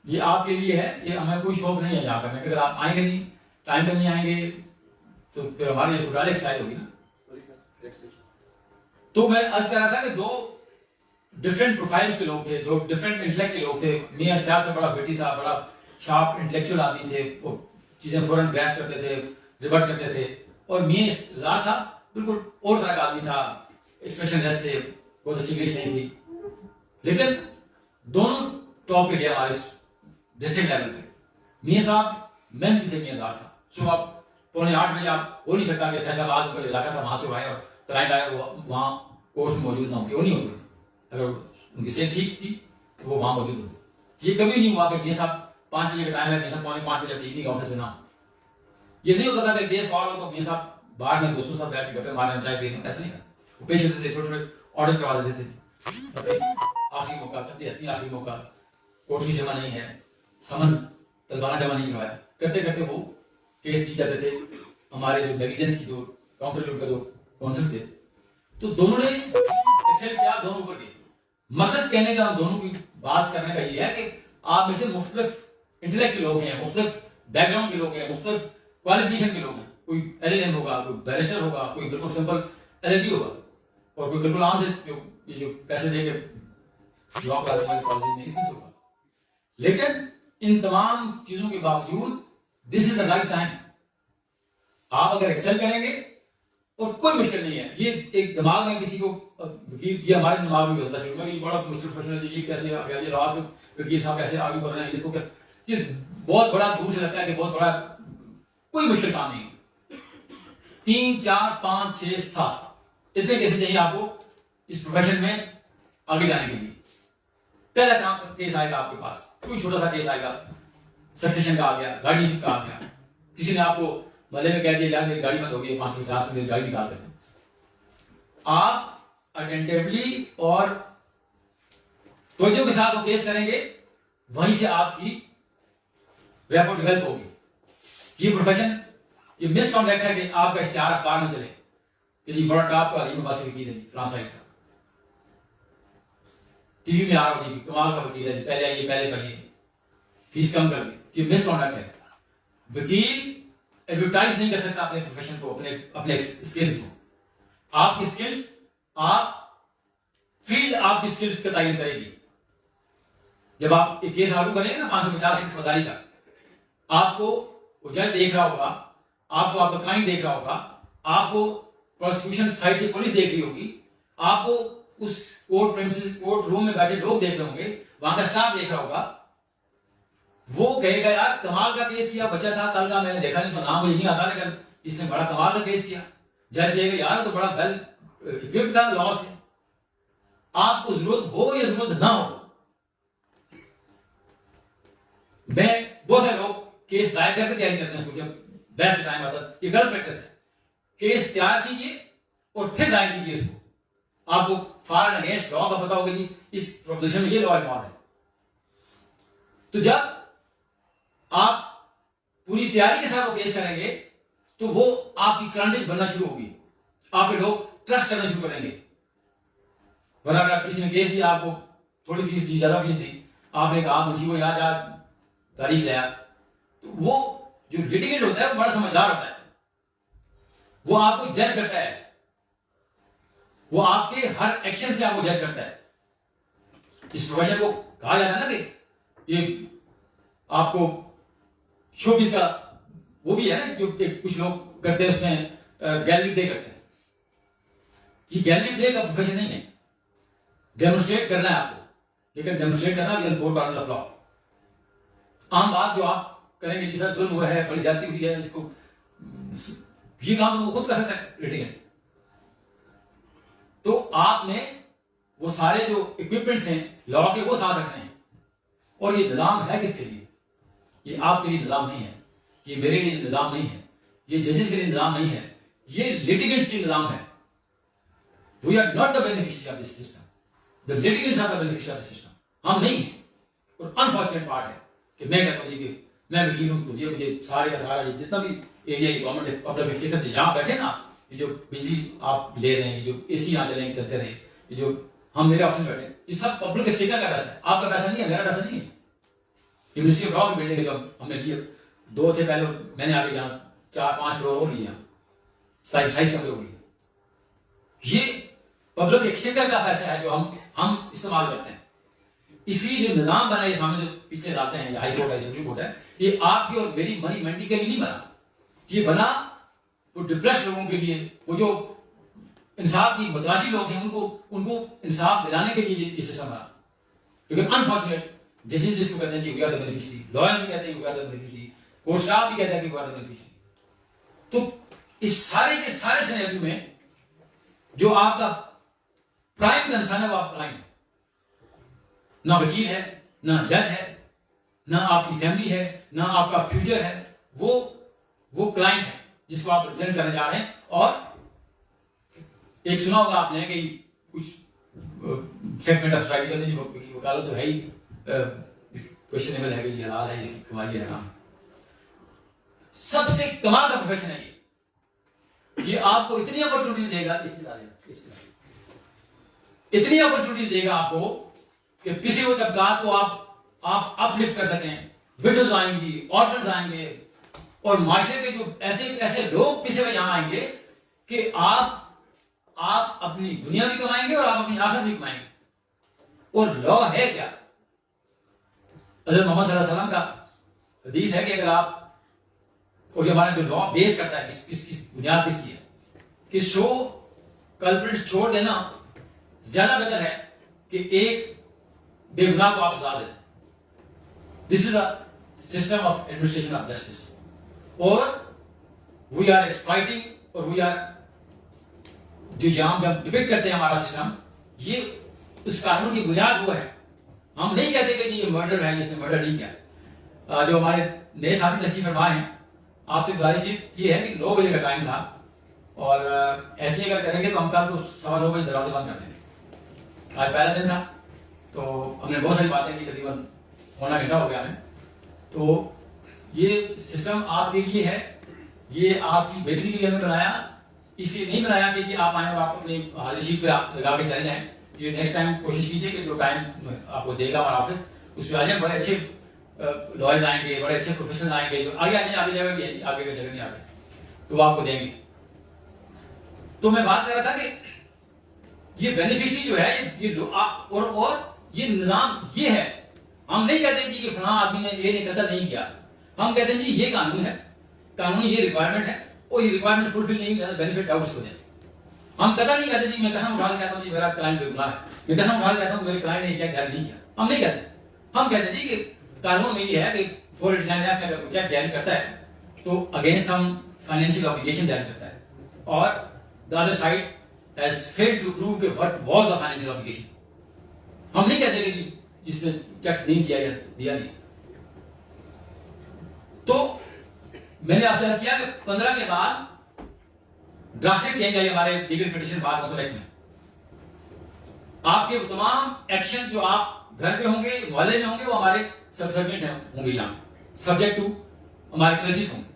ये आपके लिए है, ये हमें कोई शौक नहीं है यहाँ करने का। अगर आप आएंगे नहीं, टाइम पे नहीं आएंगे, तो फिर हमारी ये फुटाल एक्सरसाइज होगी ना। Sorry sir, next. तो मैं अर्ज कर रहा था कि 2 डिफरेंट प्रोफाइल्स के लोग थे, 2 डिफरेंट इंटेलेक्ट के लोग थे। मियां अशराफ से बड़ा बेटी था, बड़ा शार्प इंटेलेक्चुअल आदमी थे, वो चीजें फौरन ग्रैस्प करते थे, रिवर्ट करते थे। और मियां रज़ा साहब बिल्कुल और तरह का आदमी था, एक्सप्रेशनलेस थे, बहुत अच्छी इंग्लिश नहीं थी, लेकिन दोनों टॉप पे गया हमारे डिस्ट्रिक्ट लेवल पे। मियां साहब मेहनती थे, मियां साहब सुबह 7:45 बजे, आप हो नहीं सकता कि फैसलाबाद का इलाका था वहां से आए और क्लाइंट आए वहां कोर्स में मौजूद ना हो, वो नहीं हो सकता। अगर उनकी सेहत ठीक थी तो वो वहां मौजूद होते। ये कभी नहीं हुआ कि मियां साहब 5 बजे का टाइम है, मियां साहब 4:45 बजे इवनिंग ऑफिस में ना। ये नहीं होता था कि केस कॉल हो तो मियां साहब बाहर में दोस्तों साथ बैठ के गप्पे मारना, चाय पीना, ऐसा नहीं था। वो पेश होते थे, छोटे-छोटे ऑर्डर करवा देते थे। आखिरी मौका, आखिरी मौका, कोर्ट की जमा नहीं है, समन तलबाना जमा नहीं करवाया, करते करते वो केस जीत जाते थे। हमारे जो नेग्लिजेंस की, जो काउंटर का जो कॉन्सेप्ट थे, तो दोनों ने एक्सेल किया, दोनों ऊपर गए। मकसद कहने का, दोनों की बात करने का ये है कि आप में से मुख्तलिफ इंटेलेक्ट के लोग हैं, मुख्तलिफ बैकग्राउंड के लोग हैं, मुख्तलिफ क्वालिफिकेशन के लोग हैं। कोई LLM होगा, कोई बैरिस्टर होगा, कोई बिल्कुल सिंपल LLB होगा, और कोई बिल्कुल आम से जो पैसे देके जॉब कराते हैं कॉलेज में, इसमें से होगा। लेकिन इन तमाम चीजों के बावजूद this is the right time. आप अगर एक्सेल करेंगे और कोई मुश्किल नहीं है, ये एक दिमाग में किसी को, ये हमारे दिमाग में होता है कि बड़ा मुश्किल प्रोफेशनल है, ये कैसे आ गया, ये राज वकील साहब कैसे आगे बढ़ रहे हैं, इसको क्या, ये बहुत बड़ा दूर से लगता है कि बहुत बड़ा, कोई मुश्किल काम नहीं। 3, 4, 5, 6, 7 इतने केसेस चाहिए आपको इस प्रोफेशन में आगे जाने के लिए। पहला काम केस आएगा आपके पास, कोई छोटा सा केस आएगा, सक्सेशन का आ गया, गार्डियनशिप का आ गया, किसी ने आपको भले में कह दिया यार मेरी गाड़ी मत होगी, 550 में मेरी गाड़ी निकाल देते हैं। आप अटेंटिवली और तवज्जो के साथ वो केस करेंगे, वहीं से आपकी रैपो डेवलप होगी। ये प्रोफेशन ये मिसकॉन्डक्ट है कि आपका इश्तिहार अखबार में चले कि जी बड़ा टॉप का अलीम अब्बास वकील है जी फलां साइड का, टीवी में आ रहा हो जी कमाल का वकील है जी, पहले आइए पहले पढ़िए, फीस कम कर दी। ये मिसकॉन्डक्ट है। वकील एडवर्टाइज नहीं कर सकता अपने प्रोफेशन को, अपने स्किल्स को। आपकी स्किल्स, आप फील्ड आपकी स्किल्स का तयन करेगी। जब आप एक केस आर्गू करेंगे ना 550 की समझदारी का, आपको वो जज देख रहा होगा, आपको आपका क्लाइंट देख रहा होगा, आपको प्रोसिक्यूशन साइड से पुलिस देख रही होगी, आपको उस कोर्ट प्रेमिसेस कोर्ट रूम में बैठे लोग देख रहे होंगे, वहां का स्टाफ देख रहा होगा। वो कहेगा यार कमाल का केस किया, बच्चा था कल का, मैंने देखा नहीं, उसका नाम मुझे नहीं आता, लेकिन इसने बड़ा कमाल का केस किया। जज कहेगा यार तो बड़ा वेल इक्विप्ड था लॉ से। आपको जरूरत हो या जरूरत ना हो, मैं बहुत सारे लोग केस दायर करके तैयारी करते हैं, जब बेस्ट टाइम आता है, ये गलत प्रैक्टिस है। केस तैयार कीजिए और फिर दायर कीजिए इसको। आपको फॉर एंड अगेंस्ट लॉ का पता होगा जी इस प्रोपोजिशन में ये लॉ इन्वॉल्व है। तो जब आप पूरी तैयारी के साथ वो केस करेंगे तो वो आपकी क्लाइंटेज बनना शुरू होगी, आप पे लोग ट्रस्ट करना शुरू करेंगे। वरना अगर किसी ने केस दिया, आपको थोड़ी फीस दी, ज्यादा फीस दी, आपने कहा मुंशी को यहाँ जा तारीख लाया, तो वो जो लिटिगेंट होता है वो बड़ा समझदार होता है, वो आपको जज करता है, वो आपके हर एक्शन से आपको जज करता है। इस प्रोफेशन को कहा जाता है ना कि ये आपको शोपीस का वो भी है ना, जो कुछ लोग करते हैं उसमें गैलरी प्ले करते हैं। ये गैलरी प्ले का प्रोफेशन नहीं है। डेमोन्स्ट्रेट करना है आपको, लेकिन डेमोन्स्ट्रेट करना with in 4 corners of law. आम बात जो आप करेंगे जी सर जुल्म हुआ है, बड़ी जाती हुई है, इसको ये काम तो वो खुद कर सकता है लिटिगेंट। तो आपने वो सारे जो इक्विपमेंट्स हैं लॉ के वो साथ रखने हैं। और ये निजाम है किसके लिए? ये आपके लिए निजाम नहीं है, ये मेरे लिए निजाम नहीं है, ये जजेस के लिए निजाम नहीं है, ये लिटिगेंट्स के लिए निजाम है। We are not the beneficiary of this system, the litigants are the beneficiary of the system. हम नहीं है। और अनफॉर्चुनेट पार्ट है कि मैं कहता हूं जी कि मैं वकील हूं, तो ये मुझे सारे का सारा जितना भी एरिया गवर्नमेंट पब्लिक सेक्टर से जहां बैठे ना, ये जो बिजली आप ले रहे हैं, ये जो एसी यहाँ चलेंगे चलते रहे, ये जो हम मेरे ऑफिस में बैठे, ये सब पब्लिक सेक्टर का पैसा है, आपका पैसा नहीं है, मेरा पैसा नहीं है। ये मिनिस्ट्री ऑफ लॉ की बिल्डिंग है जो हमने लिए 2 थे पहले, मैंने आगे यहाँ 4-5 फ्लोर और लिए, 27 कमरे हो लिए। ये पब्लिक एक्सचेंजर का पैसा है जो हम इस्तेमाल करते हैं। इसलिए जो निजाम बना है सामने जो पीछे लाते हैं, हाई कोर्ट है, सुप्रीम कोर्ट है, ये आपकी और मेरी मनी मंडी के लिए नहीं बना। ये बना वो डिप्रेस लोगों के लिए, वो जो इंसाफ की बदमाशी लोग हैं उनको इंसाफ दिलाने के लिए ये सिस्टम बना। लेकिन अनफॉर्चुनेट जजेस जिसको कहते हैं जी we are the beneficiary, lawyer भी कहते हैं we are the beneficiary, court staff भी कहता है कि वी आर द बेनिफिशियरी। तो इस सारे के सारे सिनेरियो में जो आपका प्राइम कंसर्न है वो आपका क्लाइंट है। ना वकील है, ना जज है, ना आपकी फैमिली है, ना आपका फ्यूचर है, वो क्लाइंट है जिसको आप रिप्रेजेंट करने जा रहे हैं। और एक सुना होगा आपने कि कुछ सेगमेंट ऑफ स्ट्राइक करने की वकालत तो है ही क्वेश्चनेबल है कि जी हलाल है, इसकी कमाई है ना। सबसे कमाल का प्रोफेशन है ये आपको इतनी अपॉर्चुनिटीज देगा, इतनी अपॉर्चुनिटीज देगा आपको कि किसी को तबकात को आप अपलिफ्ट कर सकें, विडोज आएंगी, ऑर्फन्स आएंगे, और माशरे के जो ऐसे लोग पीछे में यहां आएंगे कि आप अपनी दुनिया भी कमाएंगे और आप अपनी आखिरत भी कमाएंगे। और लॉ है क्या? हज़रत मोहम्मद सल्लल्लाहु अलैहि वसल्लम का हदीस है कि अगर आप, और हमारा जो लॉ बेस करता है किस बुनियाद किसकी है कि 100 कल्प्रिट्स छोड़ देना ज्यादा बेहतर है कि एक बेगुनाह को आप सजा दें। This is a system of administration of justice. और वी आर एक्सप्लॉइटिंग, और वी आर जो यहां जब डिबेट करते हैं हमारा सिस्टम, ये उस कानून की बुनियाद वो है। हम नहीं कहते कि जी ये मर्डर है, जिसने मर्डर नहीं किया। जो हमारे नए साथी नसीब फरमाए हैं, आपसे गुजारिश ये है कि 9 बजे का टाइम था, और ऐसे अगर करेंगे तो हम कल को 9:15 बजे दरवाजे बंद कर देंगे। आज पहला दिन था तो हमने बहुत सारी बातें की, तकरीबन पौना घंटा हो गया हमें। तो ये सिस्टम आपके लिए है, ये आपकी बेहतरी के लिए हमें बनाया, इसलिए नहीं बनाया कि जी आप आए और आप अपनी हाजिर शीट पे आप लगा के चले जाएं। ये नेक्स्ट टाइम कोशिश कीजिए कि जो टाइम आपको देगा हमारा ऑफिस उस पर आ जाए। बड़े अच्छे लॉयर्स आएंगे, बड़े अच्छे प्रोफेशनल आएंगे, जो आगे आगे आगे जगह भी आगे जगह नहीं आगे, तो वो आपको देंगे। तो मैं बात कर रहा था कि ये बेनिफिशियरी जो है ये और ये निजाम ये है। हम नहीं कहते जी कि फलां आदमी ने ये नहीं कदर नहीं किया, हम कहते हैं जी ये कानून है, कानूनी ये रिक्वायरमेंट है और ये रिक्वायरमेंट फुलफिल नहीं करता, बेनिफिट आउट हो जाए। हम कदर नहीं कहते जी मैं कसम उठा के कहता हूं जी मेरा क्लाइंट बेगुनाह है, मैं कसम उठा के कहता हूं मेरे क्लाइंट ने चेक जारी नहीं किया, हम नहीं कहते। हम कहते हैं जी कि कानून में ये है कि 489 एक्ट में अगर चेक जारी करता है तो अगेंस्ट हम फाइनेंशियल ऑब्लिगेशन जारी करता है, और the other side has failed to prove कि what was the financial obligation. हम नहीं कहते कि जी जिसने चेक नहीं दिया या दिया नहीं। तो मैंने आपसे अर्ज किया कि 15 के बाद ड्रास्टिक चेंज आई हमारे लीगल पिटीशन बार काउंसिल एक्ट में। आपके तमाम एक्शन जो आप घर पे होंगे, मोहल्ले में होंगे, वो हमारे सबसर्विएंट होंगे, यहां सब्जेक्ट टू हमारे क्लचिस होंगे।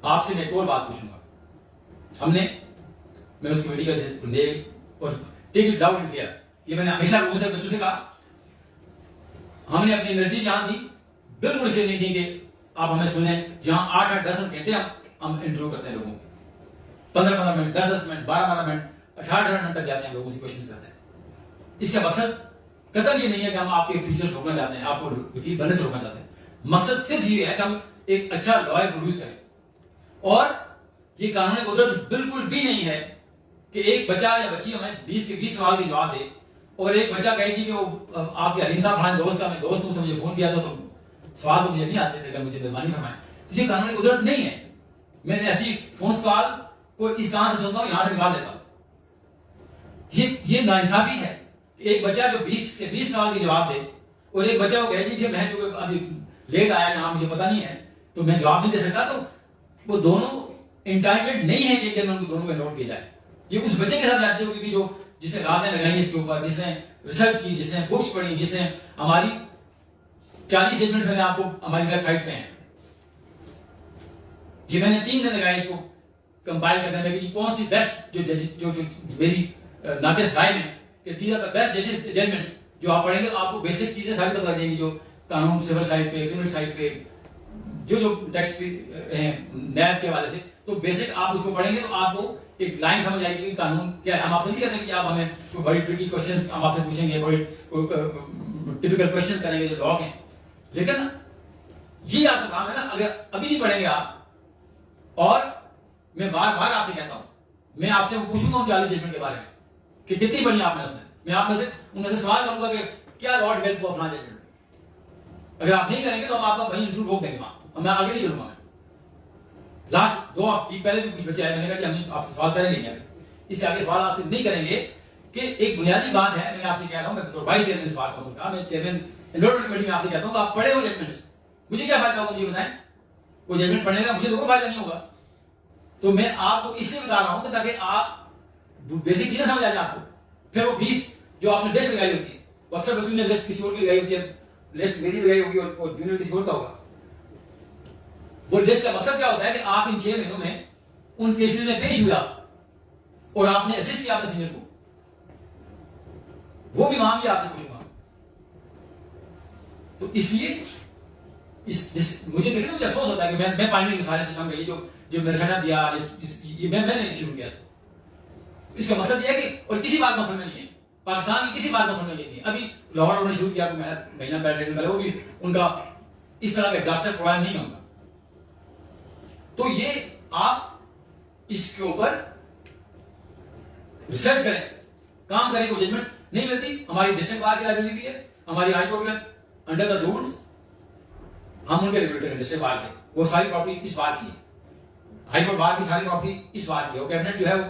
आपसे मैं एक और बात पूछूंगा। मैंने उस कमेटी का और टेक इट डाउन किया, ये मैंने हमेशा लोगों से बच्चों से कहा, हमने अपनी एनर्जी जहां दी बिल्कुल से नहीं दी कि आप हमें सुने, जहां 8-10 घंटे हम इंटरव्यू करते हैं लोगों को, 15-15 मिनट, 10-10 मिनट, 12-12 मिनट, 18-18 मिनट तक जाते हैं लोगों से क्वेश्चन करते हैं। इसका मकसद कतई ये नहीं है कि हम आपके फ्यूचर रोकना चाहते हैं, आपको वकील बनने से रोकना चाहते हैं। मकसद सिर्फ ये है कि हम एक अच्छा लॉयर प्रोड्यूस करें। और ये कानूनी कुदरत बिल्कुल भी नहीं है कि एक बच्चा या बच्ची हमें 20 के 20 सवाल के जवाब दे, और एक बच्चा कहे जी कि वो आपके हलीम साहब हमारे दोस्त का, मैं दोस्त हूं, मुझे फोन किया था तो सवाल तो मुझे नहीं आते थे, मुझे मेहरबानी फरमाएं। तो ये कानूनी कुदरत नहीं है। मैंने ऐसी फोन कॉल को इस कान से सुनता हूं, यहां से निकाल देता हूं। ये नाइंसाफी है। एक बच्चा जो 20 के 20 सवाल के जवाब दे, और एक बच्चा को कहे जी कि मैं तो अभी लेट आया ना, मुझे पता नहीं है तो मैं जवाब नहीं दे सकता, तो वो दोनों इंटाइटल्ड नहीं है कि उनको दोनों में नोट किया जाए। ये उस बच्चे के साथ जाती होगी कि जो जिसने रातें लगाई इसके ऊपर, जिसने रिसर्च की, जिसने बुक्स पढ़ी, जिसने हमारी 40 स्टेटमेंट मैंने आपको हमारी वेबसाइट पे हैं। जी मैंने 3 दिन लगाए इसको कंपाइल करने में कि कौन सी बेस्ट जो मेरी नाकिस राय में कि these are the best judgments जो आप पढ़ेंगे आपको बेसिक चीजें सारी बता देंगी, जो कानून सिविल साइड पे, क्रिमिनल साइड पे, जो टेक्स्ट नैब के हवाले से, तो बेसिक आप उसको पढ़ेंगे तो आपको एक लाइन समझ आएगी कि कानून क्या है। हम आपसे नहीं कहते कि आप हमें कोई बड़ी ट्रिकी क्वेश्चंस हम आपसे पूछेंगे, बड़ी टिपिकल क्वेश्चंस करेंगे जो लॉ हैं, लेकिन ये आपका काम है ना। अगर अभी नहीं पढ़ेंगे आप, और मैं बार बार आपसे कहता हूं, मैं आपसे पूछूंगा 40 जजमेंट के बारे में कि कितनी पढ़ी आपने उसमें, मैं आप में से उनसे सवाल करूंगा कि क्या लॉर्ड वेल्थ ऑफ अपना जजमेंट। अगर आप नहीं करेंगे तो हम आपका वही इंटरव्यू रोक देंगे, वहां मैं आगे नहीं चलूंगा। लास्ट 2 हफ्ते पहले भी कुछ बच्चे आए, मैंने कहा कि हम आपसे सवाल करेंगे, इससे आगे सवाल आपसे नहीं करेंगे कि एक बुनियादी बात है। मैं आपसे कह रहा हूं, मैं तो वाइस चेयरमैन सवाल काउंसिल का, मैं चेयरमैन एनरोलमेंट कमेटी में आपसे कहता हूं कि आप पढ़े हो जजमेंट्स, मुझे क्या फायदा होगा, मुझे बताएं। वो जजमेंट पढ़ने का मुझे तो कोई फायदा नहीं होगा। तो मैं आपको इसलिए बता रहा हूं कि ताकि आप बेसिक चीजें समझ आ जाए आपको। फिर वो 20 जो आपने लिस्ट लगाई होती है, अक्सर बच्चों ने लिस्ट किसी और की लगाई होती है, लिस्ट मेरी लगाई होगी और जूनियर किसी और का होगा। वो लिस्ट का मकसद क्या होता है कि आप इन 6 महीनों में उन केसेस में पेश हुआ और आपने असिस्ट किया अपने सीनियर को, वो भी वहां भी आपसे पूछूंगा। तो इसलिए मुझे देखने मुझे अफसोस होता है कि मैं पानी सारे सिस्टम का जो मेरे सेटअप दिया, ये मैंने शुरू किया। इसका मकसद ये है कि, और किसी बात मसले में नहीं है, पाकिस्तान की किसी बात मसले में नहीं है। अभी लाहौर उन्होंने शुरू किया, महीना पहले, वो भी उनका इस तरह का एग्जॉस्टिव प्रोग्राम नहीं होगा। तो ये आप इसके ऊपर रिसर्च करें, काम करें। कोई जजमेंट नहीं मिलती, हमारी डिस्ट्रिक्ट बार की लाइब्रेरी भी है, हमारी हाई कोर्ट में अंडर द रूल्स हम उनके रेगुलेटर हैं डिस्ट्रिक्ट बार के, वो सारी प्रॉपर्टी इस बार की है, हाई कोर्ट बार की सारी प्रॉपर्टी इस बार की है, वो कैबिनेट जो है वो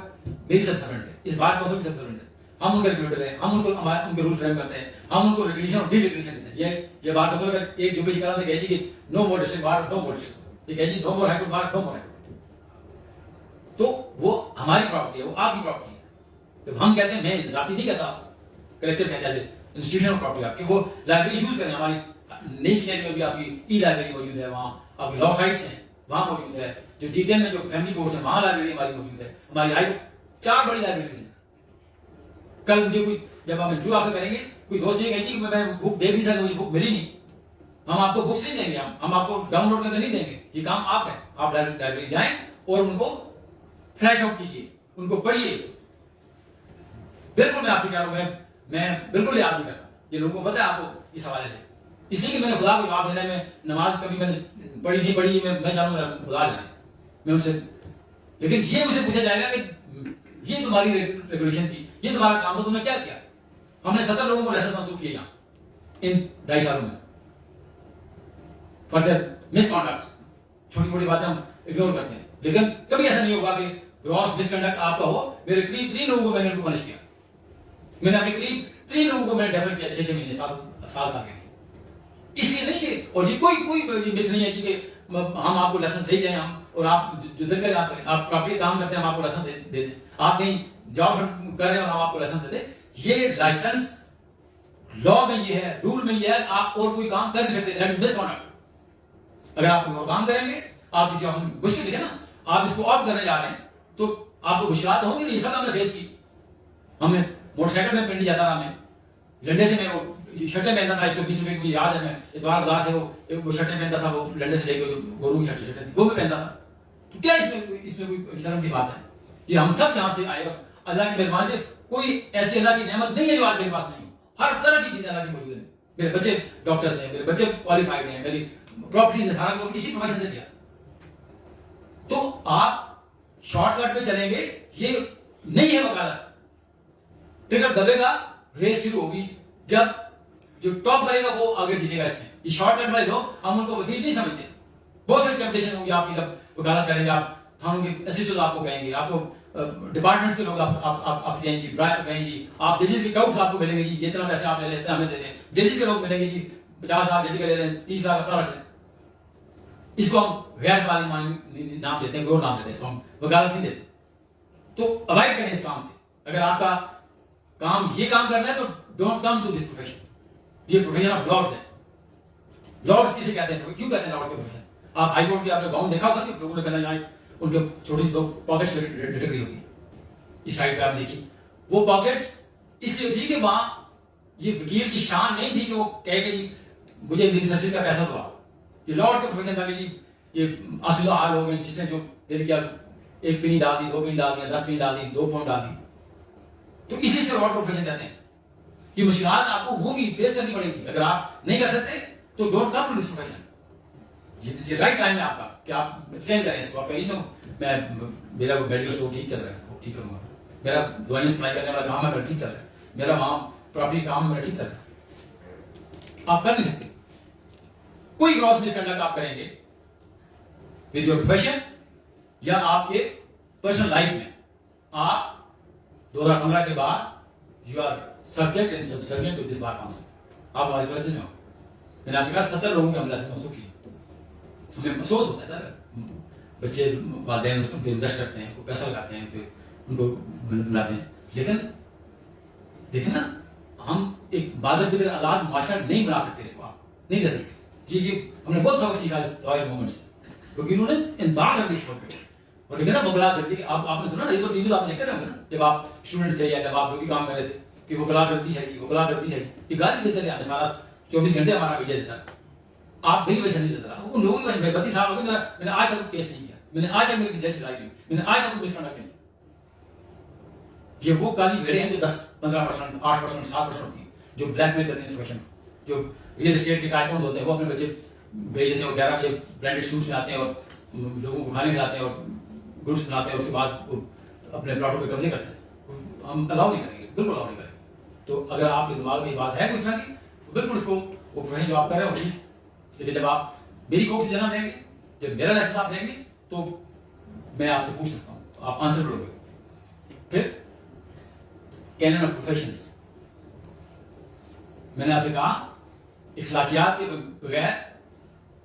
मेरी सबसर्वेंट है, इस बार काउंसिल सबसर्वेंट है, हम उनके रेगुलेटर हैं, हम उनके रूल फ्रेम करते हैं, हम उनको रेगुलेशन और डीरेगुलेशन देते हैं। ये बार काउंसिल अगर एक जुबिश करा से कहे जी कि नो मोर डिस्ट्रिक्ट बार, नो मोर डिस्ट्रिक्ट, ये कहे जी नो मोर हाई कोर्ट बार, नो मोर हाई कोर्ट, तो वो हमारी प्रॉपर्टी है, वो आपकी प्रॉपर्टी है। तो हम कहते हैं, मैं जाति नहीं कहता, कलेक्टर कहता है इंस्टीट्यूशनल प्रॉपर्टी आपकी, वो लाइब्रेरी यूज करें। हमारी नई किचन में भी आपकी ई लाइब्रेरी मौजूद है, वहां आपकी लॉ साइट्स हैं वहां मौजूद है, जो G10 में जो फैमिली कोर्स है वहां लाइब्रेरी हमारी मौजूद है, हमारी हाई 4 बड़ी लाइब्रेरीज हैं। कल मुझे कोई जब आप इंटरव्यू आपसे करेंगे, कोई दोस्त ये कहेगी कि मैं बुक देख नहीं सकता, मुझे बुक मिली नहीं, हम आपको बुक्स नहीं देंगे, हम आपको डाउनलोड करके नहीं देंगे, ये काम आप है। आप लाइब्रेरी जाएं और उनको फ्लैश आउट कीजिए, उनको पढ़िए। बिल्कुल मैं आपसे कह रहा हूं, मैं बिल्कुल याद नहीं करता, ये लोगों को पता है आपको इस हवाले से, इसलिए कि मैंने खुदा को जवाब देना है। नमाज कभी मैंने पढ़ी नहीं पढ़ी, मैं जानू मेरा खुदा जाने, मैं उनसे, लेकिन ये मुझे पूछा जाएगा कि ये तुम्हारी रेगुलेशन थी, ये तुम्हारा काम था, तुमने क्या किया? हमने 70 लोगों को लाइसेंस मंजूर किए यहाँ इन 2.5 सालों में फॉर देयर मिसकॉन्डक्ट। छोटी मोटी बातें हम इग्नोर करते हैं, लेकिन कभी ऐसा नहीं होगा कि ग्रॉस मिसकंडक्ट आपका हो। मेरे करीब 3 लोगों को मैंने उनको पनिश किया, मैंने अपने करीब 3 लोगों को मैंने डेफर किया 6 महीने 7 साल के लिए, इसलिए नहीं कि, और ये कोई मिथ नहीं है कि हम आपको लाइसेंस दे जाए, हम और आप जो दिल करे आप करें, आप प्रॉपर्ली काम करते हैं हम आपको लाइसेंस दे दें, आप कहीं जॉब कर रहे हैं और हम आपको लाइसेंस दे दें। ये लाइसेंस लॉ में ये है, रूल में ये है, आप और कोई काम कर नहीं सकते, दैट इज मिसकॉन्डक्ट। अगर आप कोई और काम करेंगे, आप किसी ऑफिस में घुस के देखें ना, आप इसको ऑफ करने जा रहे हैं तो आपको विश्वास होंगे नहीं। सब हमने फेस की, हमने मोटरसाइकिल में पिंडी जाता था, मैं लंडे से मैं वो शर्टें पहनता था 120 रुपए की, मुझे याद है, मैं इतवार बाजार से वो शर्टें पहनता था, वो लंडे से लेकर गोरू की शर्टें थी वो भी पहनता था। तो क्या इसमें कोई शर्म की बात है? ये हम सब यहाँ से आए, अल्लाह की मेहरबानी से कोई ऐसी अल्लाह की नेमत नहीं है जो आज मेरे पास नहीं हो। हर तरह की चीजें अल्लाह की मौजूद है। मेरे बच्चे डॉक्टर्स हैं, मेरे बच्चे क्वालिफाइड हैं, मेरी प्रॉपर्टीज है, सारा कुछ इसी प्रोफेशन से किया। तो आप शॉर्टकट पे चलेंगे, ये नहीं है वकालत। ट्रिगर दबेगा, रेस शुरू होगी, जब जो टॉप करेगा वो आगे जीतेगा। इसमें ये शॉर्टकट वाले लोग, हम उनको वकील नहीं समझते। बहुत सारी टेम्पटेशन होगी आपकी, जब वकालत करेंगे आप, थानों के असिस्टेंट आपको कहेंगे, आपको डिपार्टमेंट के लोग आपसे कहेंगे जी, कहेंगे जी, आप जजेस के काउंट्स आपको मिलेंगे जी, ये इतना पैसे आप ले लेते हैं, हमें दे दें। जजेस के लोग मिलेंगे जी, 50 साल जज के ले रहे हैं, 30 साल अपना रख लें। इसको हम गैर कानूनी नाम देते हैं, गौर नाम देते हैं, इसको हम वकालत नहीं देते। तो अवॉइड करें इस काम से। अगर आपका काम ये काम करना है तो don't come to this profession. ये प्रोफेशन ऑफ लॉर्ड्स है। लॉर्ड्स किसे कहते हैं, क्यों कहते हैं लॉर्ड्स के प्रोफेशन? आप हाई कोर्ट के आपने गाउन देखा होगा कि लोगों ने पहना, यहाँ उनके छोटी सी दो पॉकेट्स लटक रही होती, इस साइड पे आप देखिए, वो पॉकेट्स इसलिए होती कि वहां ये वकील की शान नहीं थी कि वो कहे कि जी मुझे मेरी सर्विस का पैसा दो। ये लॉर्ड्स का प्रोफेशन था कि जी ये असुदा हाल हो गए, जिसने जो दिल किया, 1 पेनी डाल दी, 2 पेनी डाल दिया, 10 पेनी डाल दी, 2 पाउंड डाल दी। तो इसी से लॉर्ड प्रोफेशन कहते हैं। ये मुश्किलात आपको होगी, फेस करनी पड़ेगी। अगर आप नहीं कर सकते तो don't come to this profession. ये राइट टाइम है आपका कि आप चेंज करें इसको। आप कहिए मैं मेरा मेडिकल स्टोर ठीक चल रहा है, वो ठीक करूंगा, मेरा दवाइयां सप्लाई करने वाला काम है मेरा ठीक चल रहा है, मेरा वहां प्रॉपर्टी काम मेरा ठीक चल रहा है। आप कर नहीं सकते। कोई ग्रॉस मिसकंडक्ट आप करेंगे विद योर प्रोफेशन या आपके पर्सनल लाइफ में, आप 2015 के बाद you are subject and subservient to this bar council. आप हमारे परिचय में हो। मैंने आपसे कहा 70 लोगों के हमला से मंसूख किए। हमें अफसोस होता है सर, बच्चे वालिदैन उनको इन्वेस्ट करते हैं, पैसा लगाते हैं, फिर उनको बुलाते हैं, लेकिन देखें ना, हम एक बादल की तरह आजाद माशरा नहीं बना सकते, इसको आप नहीं दे सकते। ये हमने बहुत सबक सीखा इस रॉयल मूवमेंट से, क्योंकि उन्होंने इंतजार कर दी इसको। और देखिए ना बगला कर दी, आपने सुना ना, ये तो टीवी आपने देखते रहे ना, जब आप स्टूडेंट थे या जब आप जो भी काम कर रहे थे कि वो गला करती है जी, वो गला करती है, ये गाली देते रहे सारा 24 घंटे हमारा मीडिया देता। आप नहीं वैसे नहीं देता रहा, उन लोगों को 32 साल हो गए, मैंने आज तक केस नहीं किया, मैंने आज तक मेरी किसी जैसी नहीं, मैंने आज तक मिसकंडक्ट नहीं किया। ये वो काली भेड़े हैं जो 10-15%, 8%, 7% थी, जो ब्लैकमेल करते हैं प्रोफेशन, जो रियल एस्टेट के टाइकून होते हैं, वो अपने बच्चे भेज देते हैं और 11 बजे ब्रांडेड शूज लाते हैं और लोगों को खाने खिलाते हैं और गुड्स बनाते हैं, उसके बाद अपने प्लॉटों पे कब्जे करते हैं। हम अलाउ नहीं करेंगे, बिल्कुल अलाउ नहीं करेंगे। तो अगर आपके दिमाग में ये बात है कुछ तरह की, तो बिल्कुल उसको वो प्रोफेशन जो आप कर रहे हो ठीक। लेकिन जब आप मेरी कोर्ट से जन्म लेंगे, जब मेरा लाइसेंस आप लेंगे, तो मैं आपसे पूछ सकता हूँ, आप आंसर करोगे। फिर कैनन ऑफ प्रोफेशंस, मैंने आपसे कहा इखलाकियात के बगैर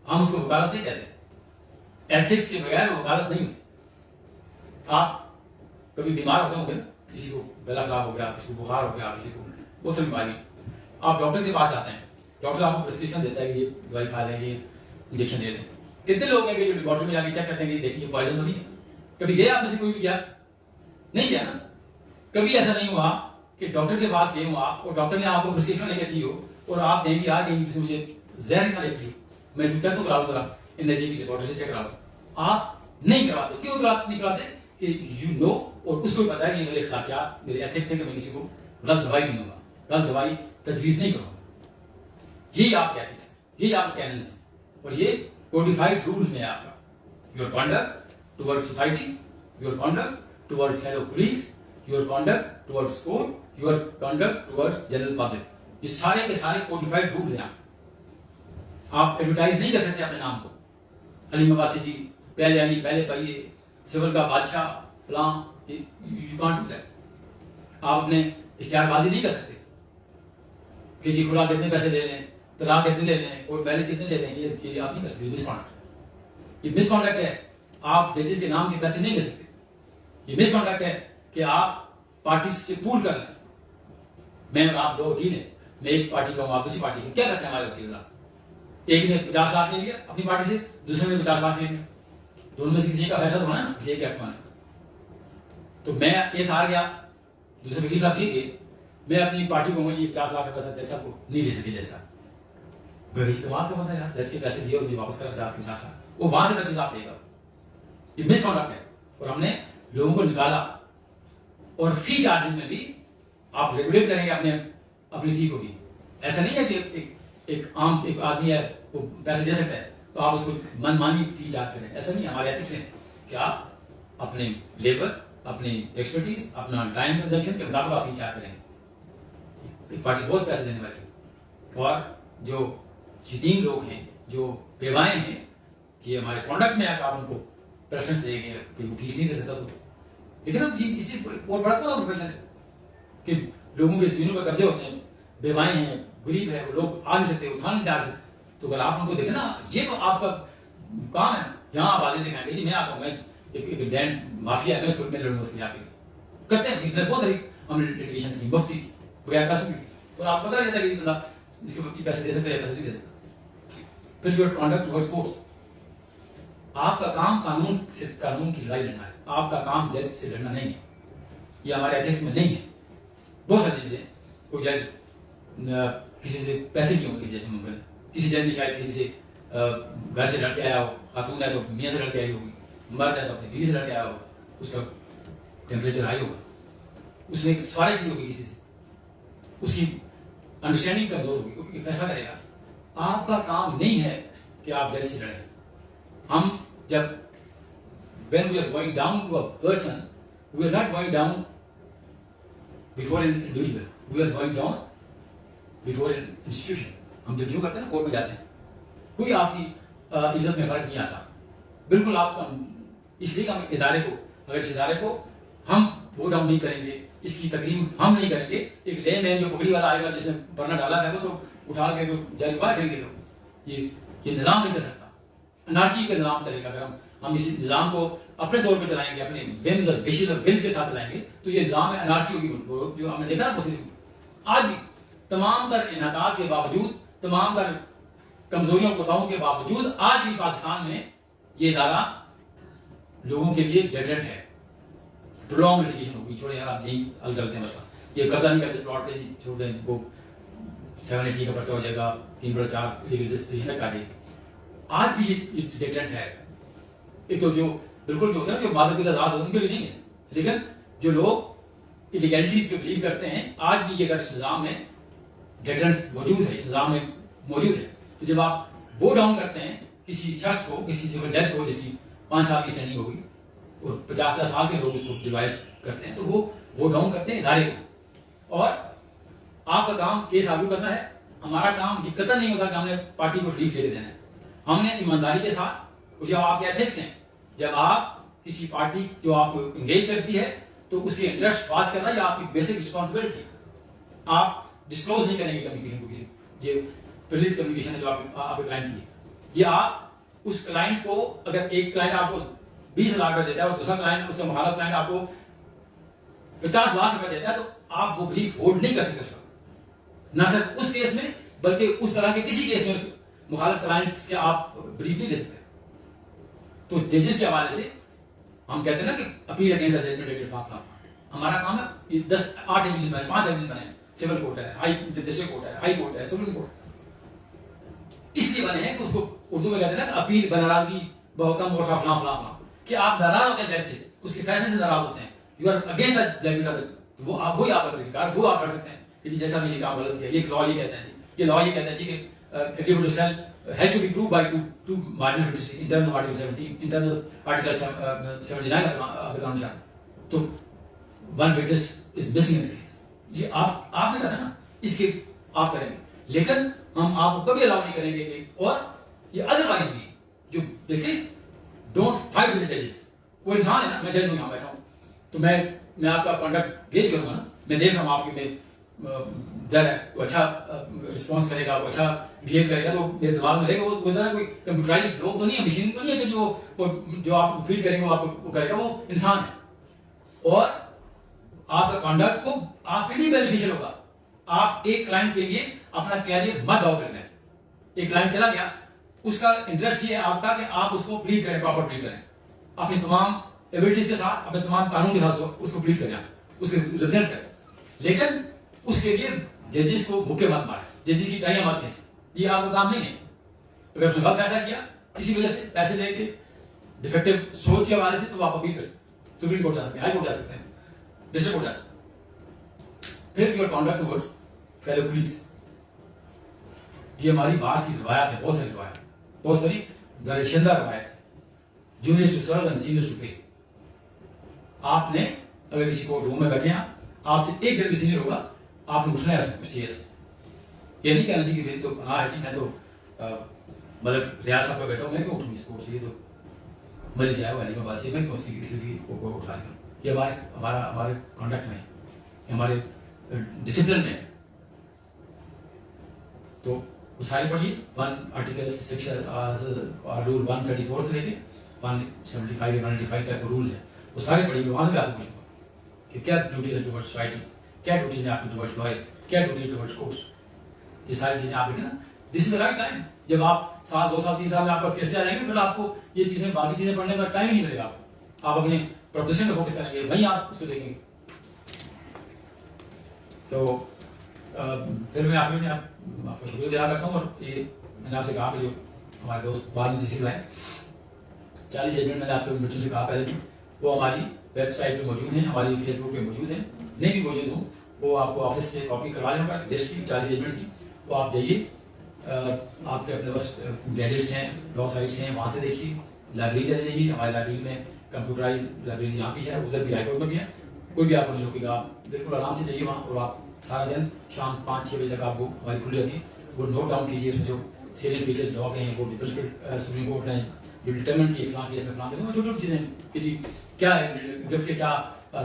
हम उसको वकालत नहीं कहते, एथिक्स के बगैर वकालत नहीं होती। आप कभी बीमार होते होंगे ना, किसी को गला खराब हो गया, किसी को बुखार हो गया, किसी को बहुत सारी बीमारी, आप डॉक्टर के पास जाते हैं, डॉक्टर आपको प्रिस्क्रिप्शन देता है कि ये दवाई खा लें, ये इंजेक्शन दे दें, कितने लोग हैं जो लेबोरेटरी में जाके चेक करते हैं कि देखिए पॉइजन तो नहीं है? कभी गया आप में से कोई भी गया? नहीं गया ना। कभी ऐसा नहीं हुआ कि डॉक्टर के पास गए हो आप और डॉक्टर ने आपको प्रिस्क्रिप्शन लिख दी हो और आप कहेंगे यार कहीं मुझे जहर ना लिख दी, मैं इसमें चेक तो करा लो जरा, एनर्जी की लेबोरेटरी से चेक करा लो। आप नहीं करवाते। क्यों नहीं कराते? कि यू नो, और उसको पता है कि मेरे अखलाकियात, मेरे एथिक्स है कि मैं किसी को गलत दवाई नहीं दूंगा, गलत दवाई तजवीज नहीं करूंगा। यही आपके एथिक्स, यही आपके कैनन्स है और ये कोडिफाइड रूल्स में है आपका। Your conduct towards society, your conduct towards fellow colleagues, your conduct towards court, your conduct towards general public, ये सारे के सारे कोडिफाइड रूल्स हैं। आप एडवर्टाइज नहीं कर सकते अपने नाम को, अली मबासी जी पहले अली पहले पाइए, सिविल का बादशाह plan, you can't do that. आप अपने इश्तिहारबाजी नहीं कर सकते कि जी खुला कितने पैसे ले लें, तलाक कितने ले लें, कोर्ट बैलेंस कितने ले लें, ये आप नहीं कर सकते। मिसकॉन्डक्ट, ये मिसकॉन्डक्ट है। आप जजेस के नाम के पैसे नहीं ले सकते। ये मिसकॉन्डक्ट है कि आप पार्टी से पूल कर लें। मैं और आप दो वकील हैं, मैं एक पार्टी का हूं, आप दूसरी पार्टी के। क्या करते हैं हमारे वकील? एक ने 50 लाख ले लिया अपनी पार्टी से, दूसरे ने 50 लाख ले लिया, दोनों में से किसी का फैसला तो होना है ना, किसी एक हक में। तो मैं केस हार गया, दूसरे वकील साहब जीत गए, मैं अपनी पार्टी को मुझे 50 लाख का पैसा जैसा को नहीं ले सके, जैसा दिमाग का बंदा यार, के पैसे दिए और मुझे वापस करा 50 लाख, वो वहां से 25 लाख लेगा। ये मिसकॉन्डक्ट है और हमने लोगों को निकाला। और फी चार्जेस में भी आप रेगुलेट करेंगे अपनी फी को भी। ऐसा नहीं है कि एक आम एक आदमी है वो पैसे दे सकता है तो आप उसको मनमानी फी चार्ज करें, ऐसा नहीं है। हमारे एथिक्स में कि आप अपने लेबर, अपनी एक्सपर्टीज, अपना टाइम कंजम्पशन के मुताबिक आप फी चार्ज करें। एक पार्टी बहुत पैसे देने वाली, और जो यतीम लोग हैं, जो बेवाएं हैं, कि हमारे कॉन्डक्ट में आप उनको प्रेफरेंस देंगे कि वो फीस नहीं दे सकता। तो लेकिन अब इसी बहुत बड़ा प्रोफेशन है कि लोगों के जमीनों पर कब्जे होते हैं, बेवाएं हैं, गरीब है, वो लोग आ नहीं सकते, उठा नहीं डाल सकते। तो अगर आप उनको देखें ना, ये तो आपका काम है। जहां आप आगे दिखाएंगे जी मैं आता हूं, मैं एक लैंड माफिया है, मैं उसको मैं लड़ूंगा, उसके जाके करते हैं। बहुत सारी हमने लिटिगेशन की मुफ्ती बगैर पैसों की, तो आपको पता चलता है कि बंदा इसके पैसे दे सकते हैं, पैसे नहीं दे सकते। फिर जो कॉन्डक्ट टुवर्ड्स कोर्ट्स, आपका काम कानून की लड़ाई लड़ना है, आपका काम जज से लड़ना नहीं है। ये हमारे एथिक्स में नहीं है। बहुत सारी चीजें, कोई जज किसी से पैसे नहीं हो, किसी जज ने शायद किसी से घर से लड़के आया हो, खातून है तो मियाँ से लड़के आई होगी, मर्द है तो अपनी बीवी से लड़के आया होगा, उसका टेम्परेचर हाई होगा, उसने एक सिफारिश की होगी किसी से, उसकी अंडरस्टैंडिंग कमजोर होगी, क्योंकि फैसला करेगा। आपका काम नहीं है कि आप जज से लड़ें। हम जब when we are going down to a person, we are not going down before an individual, we are going down before an institution. हम जब क्यों करते हैं ना, कोर्ट में जाते हैं, कोई आपकी इज्जत में फर्क नहीं आता। बिल्कुल आप इसलिए हम इदारे को, अगर इस इदारे को हम वो डाउन नहीं करेंगे, इसकी तकरीम हम नहीं करेंगे, एक ले मैन जो पगड़ी वाला आएगा जिसने परना डाला है वो तो उठा के तो जज बाहर करेंगे। ये निजाम नहीं चल सकता। अनार्की का निजाम चलेगा। अगर हम इस निजाम को अपने तौर पे चलाएंगे, अपने विम्स और विशेष और विल्स के साथ चलाएंगे, तो ये निजाम में अनार्की होगी। जो हमने देखा ना मुस्लिम, आज भी तमाम तर इन्हकात के बावजूद, तमाम तर कमजोरियों कोताओं के बावजूद, आज भी पाकिस्तान में ये इदारा लोगों के लिए डेटेड है। प्रोलॉन्ग लिटिगेशन होगी, छोड़े यार आप यही हल करते हैं, बस ये कब्जा नहीं करते, प्लॉट पे छोड़ दें, वो 780 का पर्चा हो जाएगा, 3/4 लीगल डिस्पोजिशन का जाएगी। आज भी ये डेटेड है। एक तो जो बिल्कुल जो होता है जो मादक के आजाद होते हैं उनके लिए नहीं है, लेकिन जो लोग इलीगैलिटीज पे बिलीव करते हैं, आज भी ये अगर निजाम में डेटेंस मौजूद है, इस निजाम में मौजूद है, तो जब आप वो डाउन करते हैं किसी शख्स को, किसी सिविल जज को जिसकी 5 साल की ट्रेनिंग होगी और 50 साल के लोग उसको डिवाइस करते हैं, तो वो डाउन करते हैं इदारे को। और आपका काम केस आगू करना है। हमारा काम ये कतई नहीं होता कि हमने पार्टी को रिलीफ ले देना है। हमने ईमानदारी के साथ, जो आपके एथिक्स हैं, जब आप किसी पार्टी जो आपको एंगेज करती है तो उसके इंटरेस्ट बात करना ये आपकी बेसिक रिस्पॉन्सिबिलिटी। आप डिस्क्लोज नहीं करेंगे कम्युनिकेशन को, किसी ये प्रिविलेज कम्युनिकेशन है जो आपके क्लाइंट की है, ये आप उस क्लाइंट को, अगर एक क्लाइंट आपको 20,000 रुपए देता है और दूसरा क्लाइंट, उसका मुखालिफ क्लाइंट आपको 50 लाख रुपए देता है, तो आप वो ब्रीफ होल्ड नहीं कर सकते। ना सिर्फ उस केस में, बल्कि उस तरह के किसी केस में मुखालिफ क्लाइंट के आप ब्रीफ नहीं दे सकते। तो जजेस के हवाले से हम कहते हैं ना कि appeal against the judgment dated for हमारा काम है, ये 8 एविन्यूज बने, 5 एविन्यूज बने, सिविल कोर्ट है, हाई डिस्ट्रिक्ट कोर्ट है, हाई कोर्ट है, सुप्रीम कोर्ट इसलिए बने हैं कि उसको उर्दू में कहते हैं ना कि अपील बनरागी बहुकम और फलां फलां फलां, कि आप नाराज होते हैं जज से, उसके फैसले से नाराज होते हैं, you are against the judgment, वो आप वही आप अधिकार वो आप कर सकते हैं कि जी जैसा मैंने काम गलत किया, ये लॉ ये कहता है जी, ये लॉ ये कहता है जी कि agreement to sale has to be proved by two marginal witnesses in terms of Article 17, in terms of Article 79 of the Constitution. तो one witness is missing in this case. ये आपने कहा ना, इसके आप करेंगे, लेकिन हम आपको कभी अलाउ नहीं करेंगे कि, और ये अदरवाइज भी जो देखें, डोंट फाइट विद द जजेस, वो इंसान है ना, मैं जज हूं यहां बैठा हूं, तो मैं आपका कंडक्ट गेज करूंगा ना, मैं देख रहा हूं आपके में डर है, वो अच्छा रिस्पॉन्स करेगा, वो अच्छा बिहेव करेगा, तो मेरे दिमाग में रहेगा, वो ना कोई कंप्यूटराइज्ड लोग तो नहीं है, मशीन तो नहीं है कि जो आप फील करेंगे वो आपको करेगा, वो इंसान है। और आपका कंडक्ट को आपके लिए बेनिफिशियल होगा। आप एक क्लाइंट के लिए अपना कैरियर मत दाव करना है। एक क्लाइंट चला गया, उसका इंटरेस्ट ये है आपका कि आप उसको प्लीड करें, प्रॉपर प्लीड करें, अपनी तमाम एबिलिटीज के साथ, अपने तमाम कानून के साथ उसको प्लीड करें, उसको रिप्रेजेंट करें, लेकिन उसके लिए जजेस को भूखे मत मारे, जजेस की टाइयां मत खींचे, ये आपका काम नहीं है। अगर उसने गलत फैसला किया किसी वजह से, पैसे लेके, डिफेक्टिव सोच के हवाले से, तो आप अपील कर सकते हैं, सुप्रीम कोर्ट जा सकते हैं, हाई कोर्ट जा सकते हैं, डिस्ट्रिक्ट कोर्ट जा सकते हैं। फिर your conduct towards fellow colleagues, ये हमारी बात की रवायत है, बहुत सारी रवायत, बहुत सारी दरिशंदा रवायत है, juniors to serve and seniors to pay. आपने अगर किसी को रूम में बैठे हैं, आपसे एक दिन भी सीनियर होगा, आपने उठना है उस चेयर से, ये नहीं कहना चाहिए कि तो हाँ है जी, मैं तो मतलब रियाज साहब पे बैठा हूँ, मैं क्यों उठूँ इस कोर्ट से, ये तो मरी जाए वाली में बात, मैं क्यों उसकी किसी को उठा लूँ, ये हमारे कॉन्डक्ट में है, हमारे डिसिप्लिन में है। तो वो सारी पढ़िए, 1 आर्टिकल सेक्शन रूल 134 से लेके 175 या 195 तक रूल्स है, वो सारे पढ़िए, वहां से आपको पूछूंगा कि क्या ड्यूटीज है टुवर्ड्स राइटिंग, क्या ड्यूटीज है आपकी टुवर्ड्स लॉयर्स, क्या ड्यूटी टुवर्ड्स कोर्ट्स, ये सारी चीजें आप देखें ना, this is the right time. जब आप 1 2 साल 3 साल में आपके पास कैसे आ जाएंगे, फिर आपको ये चीजें, बाकी चीजें पढ़ने का टाइम ही नहीं मिलेगा, आप अपने प्रोफेशन पे फोकस करेंगे, वहीं आप उसको देखेंगे। तो फिर मैं आखिर में आपको शुक्रिया अदा करता हूँ, और ये मैंने आपसे कहा कि जो हमारे दोस्त बाद में जिसे लाए 40 जजमेंट मैंने आपसे बच्चों से कहा पहले, वो हमारी वेबसाइट पे मौजूद हैं, हमारी फेसबुक पे मौजूद हैं, नहीं भी मौजूद हूँ वो आपको ऑफिस से कॉपी करवा लेंगे लिस्ट की 40 जजमेंट्स की, वो आप जाइए, आपके अपने पास गैजेट्स हैं, लॉ साइट्स हैं, वहाँ से देखिए, लाइब्रेरी चले जाइए, हमारी लाइब्रेरी में कंप्यूटराइज लाइब्रेरी यहाँ भी है, उधर भी हाईकोर्ट में भी है, कोई भी आपको नहीं रोकेगा, आप बिल्कुल आराम से जाइए वहाँ, और आप सारा दिन शाम 5-6 बजे तक आपको हमारी खुली रहती है, वो नोट डाउन कीजिए, उसमें जो सीरियल फीचर्स लॉ के हैं, वो सुप्रीम कोर्ट ने जो डिटरमिन किए फलां केस में फलां केस में, छोटी छोटी चीजें कि जी क्या है गिफ्ट के, क्या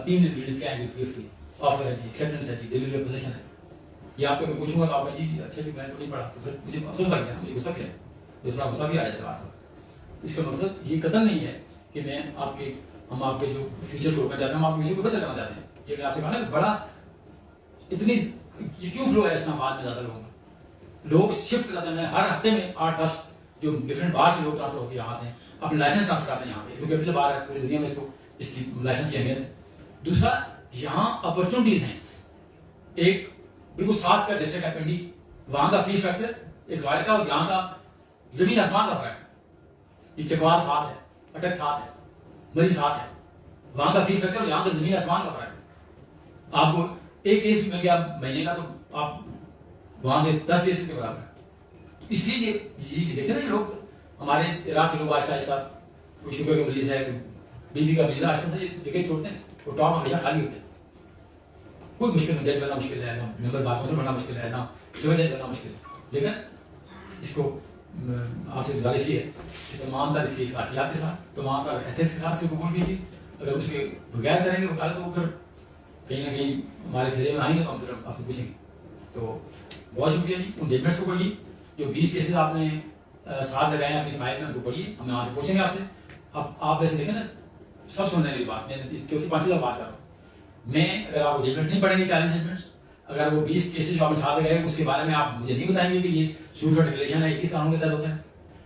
3 डिटेल्स क्या है गिफ्ट की, ऑफर है जी, एक्सेप्टेंस है जी, डिलीवरी पोजीशन है, ये आपको मैं पूछूंगा तो आप जी अच्छा जी मैं तो नहीं पढ़ा, तो फिर मुझे अफसोस लग गया, मुझे गुस्सा भी है, तो थोड़ा गुस्सा भी आ जाता है। तो इसका मतलब ये कदम नहीं है कि हम आपके जो फ्यूचर को रोकना चाहते हैं, हम आपके फ्यूचर को बेहतर करना चाहते हैं, ये मैं आपसे कहा ना, बड़ा इतनी क्यों फ्लो है इस्लामाबाद में, ज्यादा लोग शिफ्ट करते हैं, हर हफ्ते में 8-10 जो डिफरेंट बाहर से लोग ट्रांसफर होकर यहाँ आते हैं, अपने लाइसेंस ट्रांसफर कराते हैं यहाँ पे, क्योंकि अपने बाहर है पूरी दुनिया में इसकी लाइसेंस की अहमियत है। दूसरा, यहाँ अपॉर्चुनिटीज हैं, एक बिल्कुल साथ का डिस्ट्रिक्ट है पिंडी, वहां का फीस स्ट्रक्चर एक लॉयर का, और यहाँ का जमीन आसमान का फर्क है, ये चकवाल साथ है, अटक साथ है, मरी साथ है, वहां का फीस स्ट्रक्चर और यहाँ का जमीन आसमान का फर्क है। आपको एक केस भी मिल गया महीने का, तो आप वहां के 10 केसेस के बराबर है। इसलिए ये देखे ना, ये लोग हमारे इराक के लोग आहिस्ता आहिस्ता, कोई शुगर का मरीज है, बीवी का मरीज, आहिस्ता आहिस्ता ये जगह छोड़ते हैं, वो टॉप हमेशा खाली होते हैं। कोई मुश्किल नहीं, जज बनना मुश्किल है ना, मेंबर बार काउंसिल बनना मुश्किल है ना, सिविल जज बनना मुश्किल है, लेकिन इसको आपसे गुजारिश ये है कि तमाम तरह इसकी अखलाकियात के साथ, तमाम तरह एथिक्स के साथ इसको कबूल कीजिए। अगर उसके बगैर करेंगे तो फिर कहीं ना कहीं हमारे घेरे में आएंगे, तो हम फिर आपसे पूछेंगे। तो बहुत शुक्रिया जी, उन जजमेंट्स को पढ़िए, जो 20 केसेस आपने साथ लगाए हैं अपनी फाइल में, उनको पढ़िए, हम वहाँ से पूछेंगे आपसे। अब आप वैसे देखें ना, सब सुन रहे हैं मेरी बात, मैं चौथी 5वीं बात कर रहा हूँ। मैं अगर आप जजमेंट नहीं पढ़ेंगे 40 जजमेंट्स, अगर वो 20 केसेस जो आपने साथ लगाए उसके बारे में आप मुझे नहीं बताएंगे कि ये सूट और डिक्लेरेशन है, किस कानून के तहत होता है,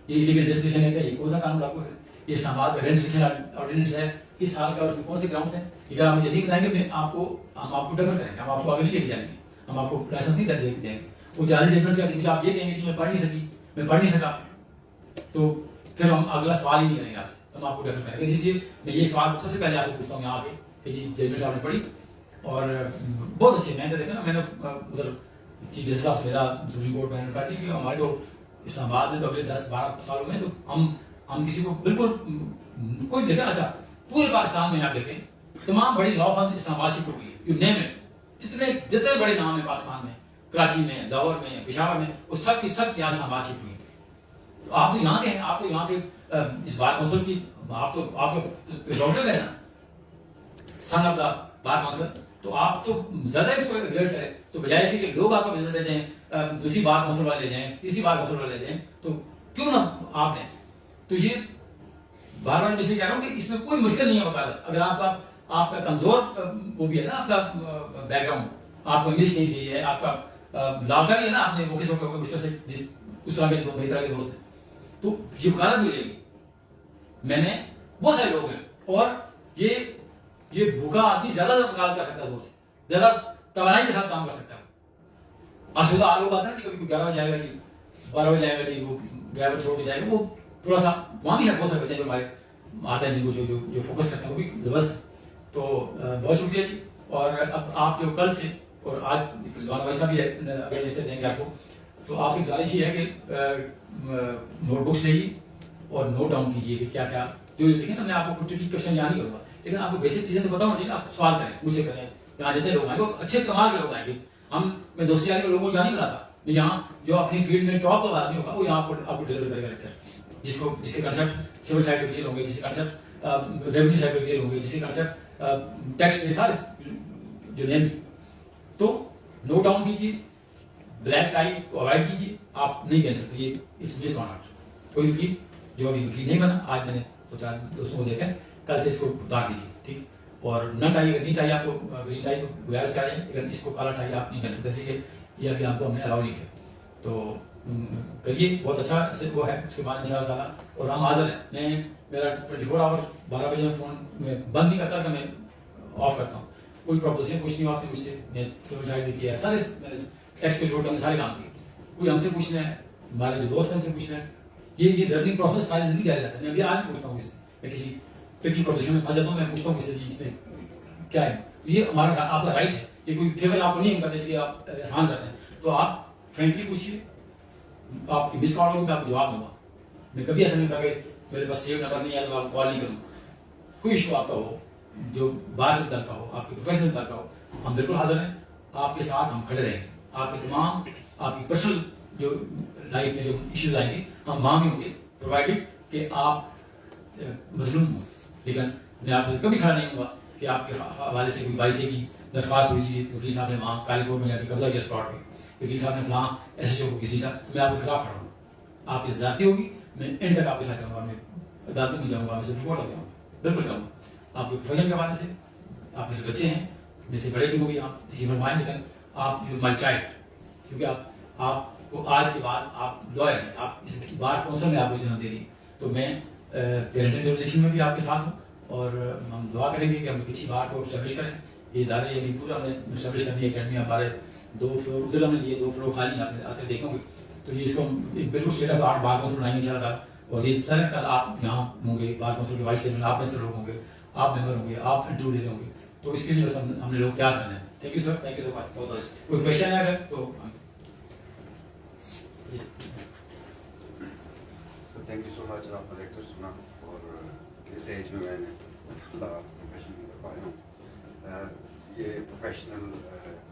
ये इलीगल डिस्ट्रीब्यूशन है, ये कौन सा कानून आपको ये इस्लामाबाद का रेंट रिस्ट्रिक्शन ऑर्डिनेंस है, किस साल का और उसमें कौन से ग्राउंड्स हैं, अगर आप मुझे नहीं बताएंगे फिर हम आपको डेफर करेंगे, हम आपको आगे नहीं लेके जाएंगे, हम आपको लाइसेंस नहीं देंगे। वो जाली जजमेंट से मुझे आप ये कहेंगे कि मैं पढ़ नहीं सका, तो फिर हम अगला सवाल ही नहीं करेंगे आपसे, हम आपको डेफर करेंगे। इसलिए मैं ये सवाल सबसे पहले आपसे पूछता हूँ यहाँ पे कि जी जजमेंट आपने पढ़ी और बहुत अच्छी, मैंने तो देखा ना, मैंने उधर चीफ जस्टिस साहब से मेरा सुप्रीम कोर्ट में कहा थी कि हमारे तो इस्लामाबाद में तो अगले 10-12 सालों में तो हम किसी को बिल्कुल कोई देखा। अच्छा, पूरे पाकिस्तान में आप देखें तमाम बड़ी लॉ फर्म इस्लामाबाद शिफ्ट हो गई है, यू नेम इट, जितने बड़े नाम है पाकिस्तान में, कराची में, लाहौर में, पेशावर में, वो सब की सब यहाँ इस्लामाबाद शिफ्ट हुई। तो आप तो यहाँ के हैं, आप तो यहाँ के इस बार कौंसिल की आप डॉक्टर है ना, son of the bar council, तो आप तो ज्यादा इसको एग्जर्ट करें, तो बजाय से कि लोग आपका बिजनेस ले जाएं, दूसरी बार कौंसिल वाले ले जाएं, तीसरी बार कौंसिल वाले ले जाएं, तो क्यों ना आपने, तो ये बार बार मैं कह रहा हूँ कि इसमें कोई मुश्किल नहीं है वकालत। अगर आपका कमजोर वो भी है ना, आपका बैकग्राउंड, आपको इंग्लिश नहीं चाहिए, आपका लॉ का भी है ना, आपने वो किसी को मुश्किल से जिस उस तरह के मेरी तरह के दोस्त हैं, तो ये वकालत भी लेगी। मैंने बहुत सारे लोग हैं, और ये भूखा आदमी ज्यादा वकालत कर सकता है, जोर से ज्यादा तवानाई के साथ काम कर सकता है। असुविधा लोग आते हैं कि कभी 11 बजे जाएगा जी, 12 बजे जाएगा जी, वो ड्राइवर छोड़ के जाएगा, वो थोड़ा सा वहां भी है, बहुत सारे बच्चे जो हमारे आते हैं जिनको जो फोकस करते हैं, वो भी जबरदस्त। तो बहुत शुक्रिया जी। और अब आप जो कल से और आज भाई साहब भी देंगे आपको, तो आपसे गुजारिश ये है कि नोटबुक्स लेइए और नोट डाउन कीजिए कि क्या क्या जो देखिए ना, मैं आपको कुछ क्वेश्चन यहाँ नहीं करूँगा, लेकिन आपको बेसिक चीजें तो पता होना चाहिए ना, आप सवाल करें, मुझसे करें, यहाँ जितने लोग आएंगे अच्छे कमाल के लोग आएंगे। मैं दोस्ती यारी लोगों को यहाँ नहीं बुलाता, मैं यहाँ जो अपनी फील्ड में टॉप का आदमी होगा वो यहाँ आपको डिलीवर करेगा लेक्चर, जिसके कंसेप्ट सिविल साइड पे क्लियर होंगे, जिसके कंसेप्ट रेवेन्यू साइड पे क्लियर होंगे, जिसके कंसेप्ट टैक्स के सारे जो नेम, तो नोट डाउन कीजिए, ब्लैक टाई को अवॉइड कीजिए, आप नहीं बन सकते, ये इट्स बेस्ड ऑन आर्ट। कोई वकील जो अभी वकील नहीं बना, आज मैंने दो चार दोस्तों को देखा, कल से इसको उतार दीजिए, ठीक। और न टाई, अगर नहीं टाई आपको ग्रीन टाई तो गुजारिश करें, अगर इसको काला टाई आप नहीं बन सकते, ठीक, ये अभी आपको हमने अलाउ नहीं किया, तो करिए, बहुत अच्छा वो है। उसके बाद इंशाल्लाह ताला और हम हाजिर हैं। मैं मेरा 24 आवर 12 बजे में फोन में बंद नहीं करता, मैं ऑफ करता हूँ, कोई प्रपोजिशन कुछ नहीं आपसे मुझसे, मैं सिविल साइड भी किया, सारे टैक्स के छोड़ सारे काम किए, कोई हमसे पूछना है, हमारे जो दोस्त हैं हमसे पूछना है, ये लर्निंग प्रोसेस सारी जिंदगी जारी रहता है। मैं अभी आज पूछता हूँ किसी, मैं किसी ट्रिकी प्रोफेशन में फंस जाता हूँ, मैं पूछता हूँ किसी चीज में क्या है, ये हमारा आपका राइट है, ये कोई फेवर आपको नहीं करते इसलिए आप एहसान करते हैं, तो आप फ्रेंकली पूछिए, आपकी मिस कॉल होगी मैं आपको जवाब दूंगा। मैं कभी ऐसा नहीं कहा कि मेरे पास सेव नंबर नहीं है तो आपको कॉल नहीं करूँगा। कोई इशू आपका हो, जो बाहर से दल का हो, आपके प्रोफेशनल दल का हो, हम बिल्कुल हाजिर हैं, आपके साथ हम खड़े रहेंगे। आपके तमाम आपकी पर्सनल जो लाइफ में जो इश्यूज आएंगे हम वहां भी होंगे, प्रोवाइडेड कि आप मजलूम हो। लेकिन मैं आपको कभी खड़ा नहीं होगा कि आपके हवाले से कोई बाइसे की दरख्वास्त हुई थी, वकील साहब ने वहाँ काली कोर्ट में जाकर कब्जा किया स्पॉट पे, वकील साहब ने फलां एसएचओ को किसी का, तो मैं आपके खिलाफ खड़ा हूँ। आपकी जाती होगी, मैं एंड तक आपके साथ जाऊँगा, मैं अदालत में जाऊँगा, मैं सुप्रीम कोर्ट तक जाऊँगा, बिल्कुल जाऊँगा। आपके प्रोफेशन के हवाले से, आप मेरे बच्चे हैं, मेरे से बड़े भी होगी, आप किसी फरमाएं, लेकिन आप यू माई चाइल्ड, क्योंकि आपको आज के बाद आप लॉयर हैं, आप इस बार कौंसिल में आपको जन्म दे रही, तो मैं पेरेंटल जुरिडिक्शन में भी आपके साथ हूँ, और हम दुआ करेंगे कि हम किसी बार को स्टैब्लिश करें। ये इदारे ये पूरा हमने स्टैब्लिश करनी है, अकेडमी हमारे 2 फ्लोर उधर हमने लिए, 2 फ्लोर खाली आप आते देखेंगे, तो ये इसको बिल्कुल state of art bar council बनाएंगे इंशाल्लाह। और इस तरह का आप यहाँ होंगे, बार काउंसिल के वाइस चेयरमैन आप में से लोग होंगे, आप मेंबर होंगे, आप इंटरव्यू ले होंगे, तो इसके लिए बस हमने लोग तैयार करना है। Thank you sir, thank you so much, बहुत अच्छा। कोई क्वेश्चन है अगर तो थैंक यू सो मच। आपका लेक्चर सुना और इस एज में मैंने प्रोफेशन नहीं कर पाया हूँ। ये प्रोफेशनल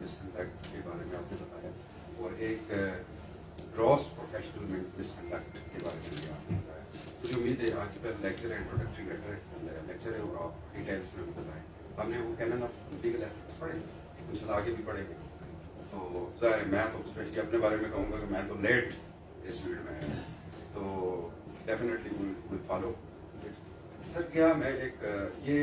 मिसकंडक्ट के बारे में आपने बताया और एक ग्रॉस प्रोफेशनल मिसकंडक्ट के बारे में भी आपने बताया। मुझे उम्मीद है आज का लेक्चर है, इंट्रोडक्टरी लेक्चर है और आप डिटेल्स में भी बताएं। हमने वो कैनन ऑफ लीगल एथिक्स पढ़े, इंशाल्लाह आगे भी पढ़ेंगे। तो ज़ाहिर मैं तो स्पेशली अपने बारे में कहूँगा कि मैं तो लेट इस फील्ड में है, तो डेफिनेटली विल फॉलो। सर क्या मैं एक ये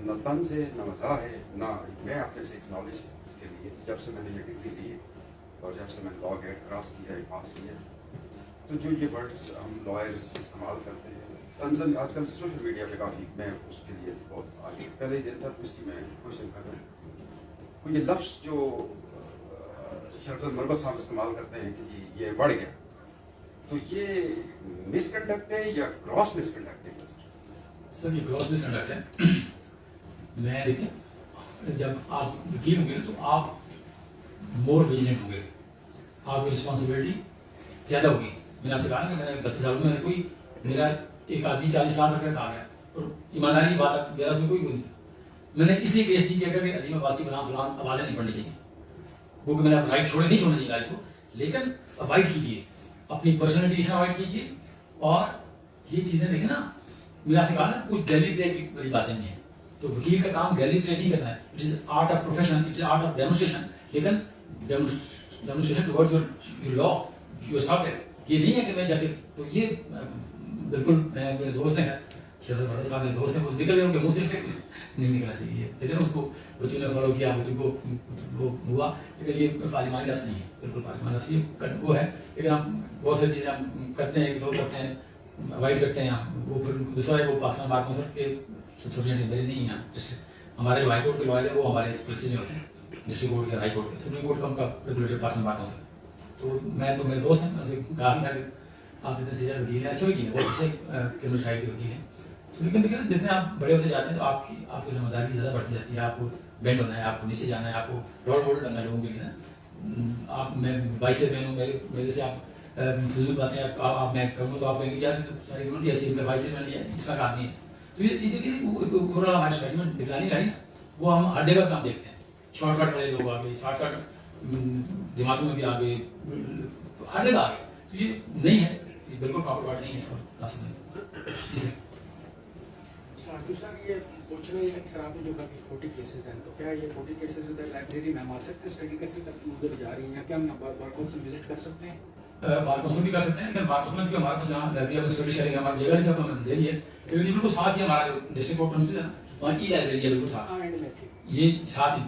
न तन से न मज़ा है ना, मैं अपने से एक नॉलेज के लिए जब से मैंने ये डिग्री ली है और जब से मैंने लॉ गेट क्रॉस किया है, पास किया है, तो जो ये वर्ड्स हम लॉयर्स इस्तेमाल करते हैं कंसर्न आजकल सोशल मीडिया पे काफ़ी मैं उसके लिए बहुत आगे पहले ही दिन था तो इसी में क्वेश्चन कर रहा हूँ। तो ये लफ्ज़ जो शरफत मरबत साहब इस्तेमाल करते हैं कि जी ये बढ़ गया, तो ये मिसकंडक्ट है या क्रॉस मिसकंडक्ट है? सर ये क्रॉस मिसकंडक्ट है। मैं देखिए जब आप वकील होंगे तो आप मोर विजिलेंट होंगे, आपकी रिस्पॉन्सिबिलिटी ज़्यादा होगी। मैंने आपसे कहा ना कि मैंने 32 सालों में कोई मेरा एक आदमी 40 लाख रुपये खा गया और ईमानदारी की बात मेरा उसमें कोई नहीं था। मैंने इसलिए केस नहीं किया कि अली अब्बासी बनाम फलान आवाज़ें नहीं पढ़नी चाहिए, वो कि मैंने राइट छोड़े नहीं छोड़ना चाहिए लाइफ को, लेकिन अवॉइड कीजिए, अपनी पर्सनलिटी अवॉइड कीजिए। और ये चीज़ें देखें ना, मैंने आपने कहा ना कुछ गैली प्ले की बड़ी बातें नहीं है, तो वकील का काम गैली प्ले नहीं करना है। It is art of profession, it is art of demonstration, लेकिन demonstration towards your law, your subject. ये नहीं है कि मैं जाके तो ये बिल्कुल मेरे दोस्त हैं शरद बड़े साहब, मेरे दोस्त हैं, वो निकल गए उनके मुंह से नहीं निकलना चाहिए, लेकिन उसको बच्चों ने फॉलो किया, बच्चों को वो हुआ, लेकिन ये पार्लिमानी लफ्ज़ नहीं है, बिल्कुल पार्लिमानी लफ्ज़ ये वो है। लेकिन हम बहुत सारी चीज़ें हम करते हैं, लोग करते हैं, अवॉइड करते हैं हम। वो फिर दूसरा है वो पाकिस्तान बार कौंसिल के सब्सिडेंट मेरे नहीं है, हमारे जो हाई कोर्ट के लॉयर है वो हमारे प्रेसिडेंट होते हैं, डिस्ट्रिक्ट कोर्ट के, हाई कोर्ट के, सुप्रीम कोर्ट का उनका रेगुलेटर पाकिस्तान बार कौंसिल। तो मैं तो मेरे दोस्त हैं, उनसे कहा था कि आप जितने सीनियर वकील हैं, अच्छे वकील हैं, बहुत अच्छे क्रिमिनल साइड के वकील हैं, तो लेकिन देखिए ना जितने आप बड़े होते जाते हैं तो आपकी जिम्मेदारी ज़्यादा बढ़ती जाती है। आपको बेंड होना है, आपको नीचे जाना है, आपको रोल मॉडल बनना है लोगों के लिए ना। आप मैं 22 से बहन हूँ, मेरे से आप फजूल बातें आप मैं करूँ तो आप कहेंगे यार सारी यूनिटी ऐसी है, 22 से बहन लिया इसका काम नहीं है। तो ये देखिए ओवरऑल हमारी सोसाइटी में निगरानी रही ना, वो हम हर जगह काम देखते हैं। शॉर्टकट वाले लोग आ गए, शॉर्टकट जमातों में भी आ गए, हर जगह आ गए। तो ये नहीं है, ये बिल्कुल प्रॉपर वर्ड नहीं है और रास्ते नहीं। जी सर। सर ये पूछ रहे हैं कि सर आपने जो कहा कि 40 केसेस हैं, तो क्या ये 40 केसेस इधर लाइब्रेरी में हम आ सकते हैं स्टडी कैसे करके उधर जा रही हैं, क्या हम बार कौंसिल विजिट कर सकते हैं? बार कौंसिल भी कर सकते हैं, लेकिन बार कौंसिल में हमारे पास जहाँ लाइब्रेरी में स्टडी शेयरिंग हमारी जगह नहीं, हमने ले ली है, लेकिन बिल्कुल साथ ही हमारा जो डिस्ट्रिक्ट कोर्ट प्रेमिसेस है ना, वहाँ ई लाइब्रेरी है बिल्कुल साथ, ये साथ ही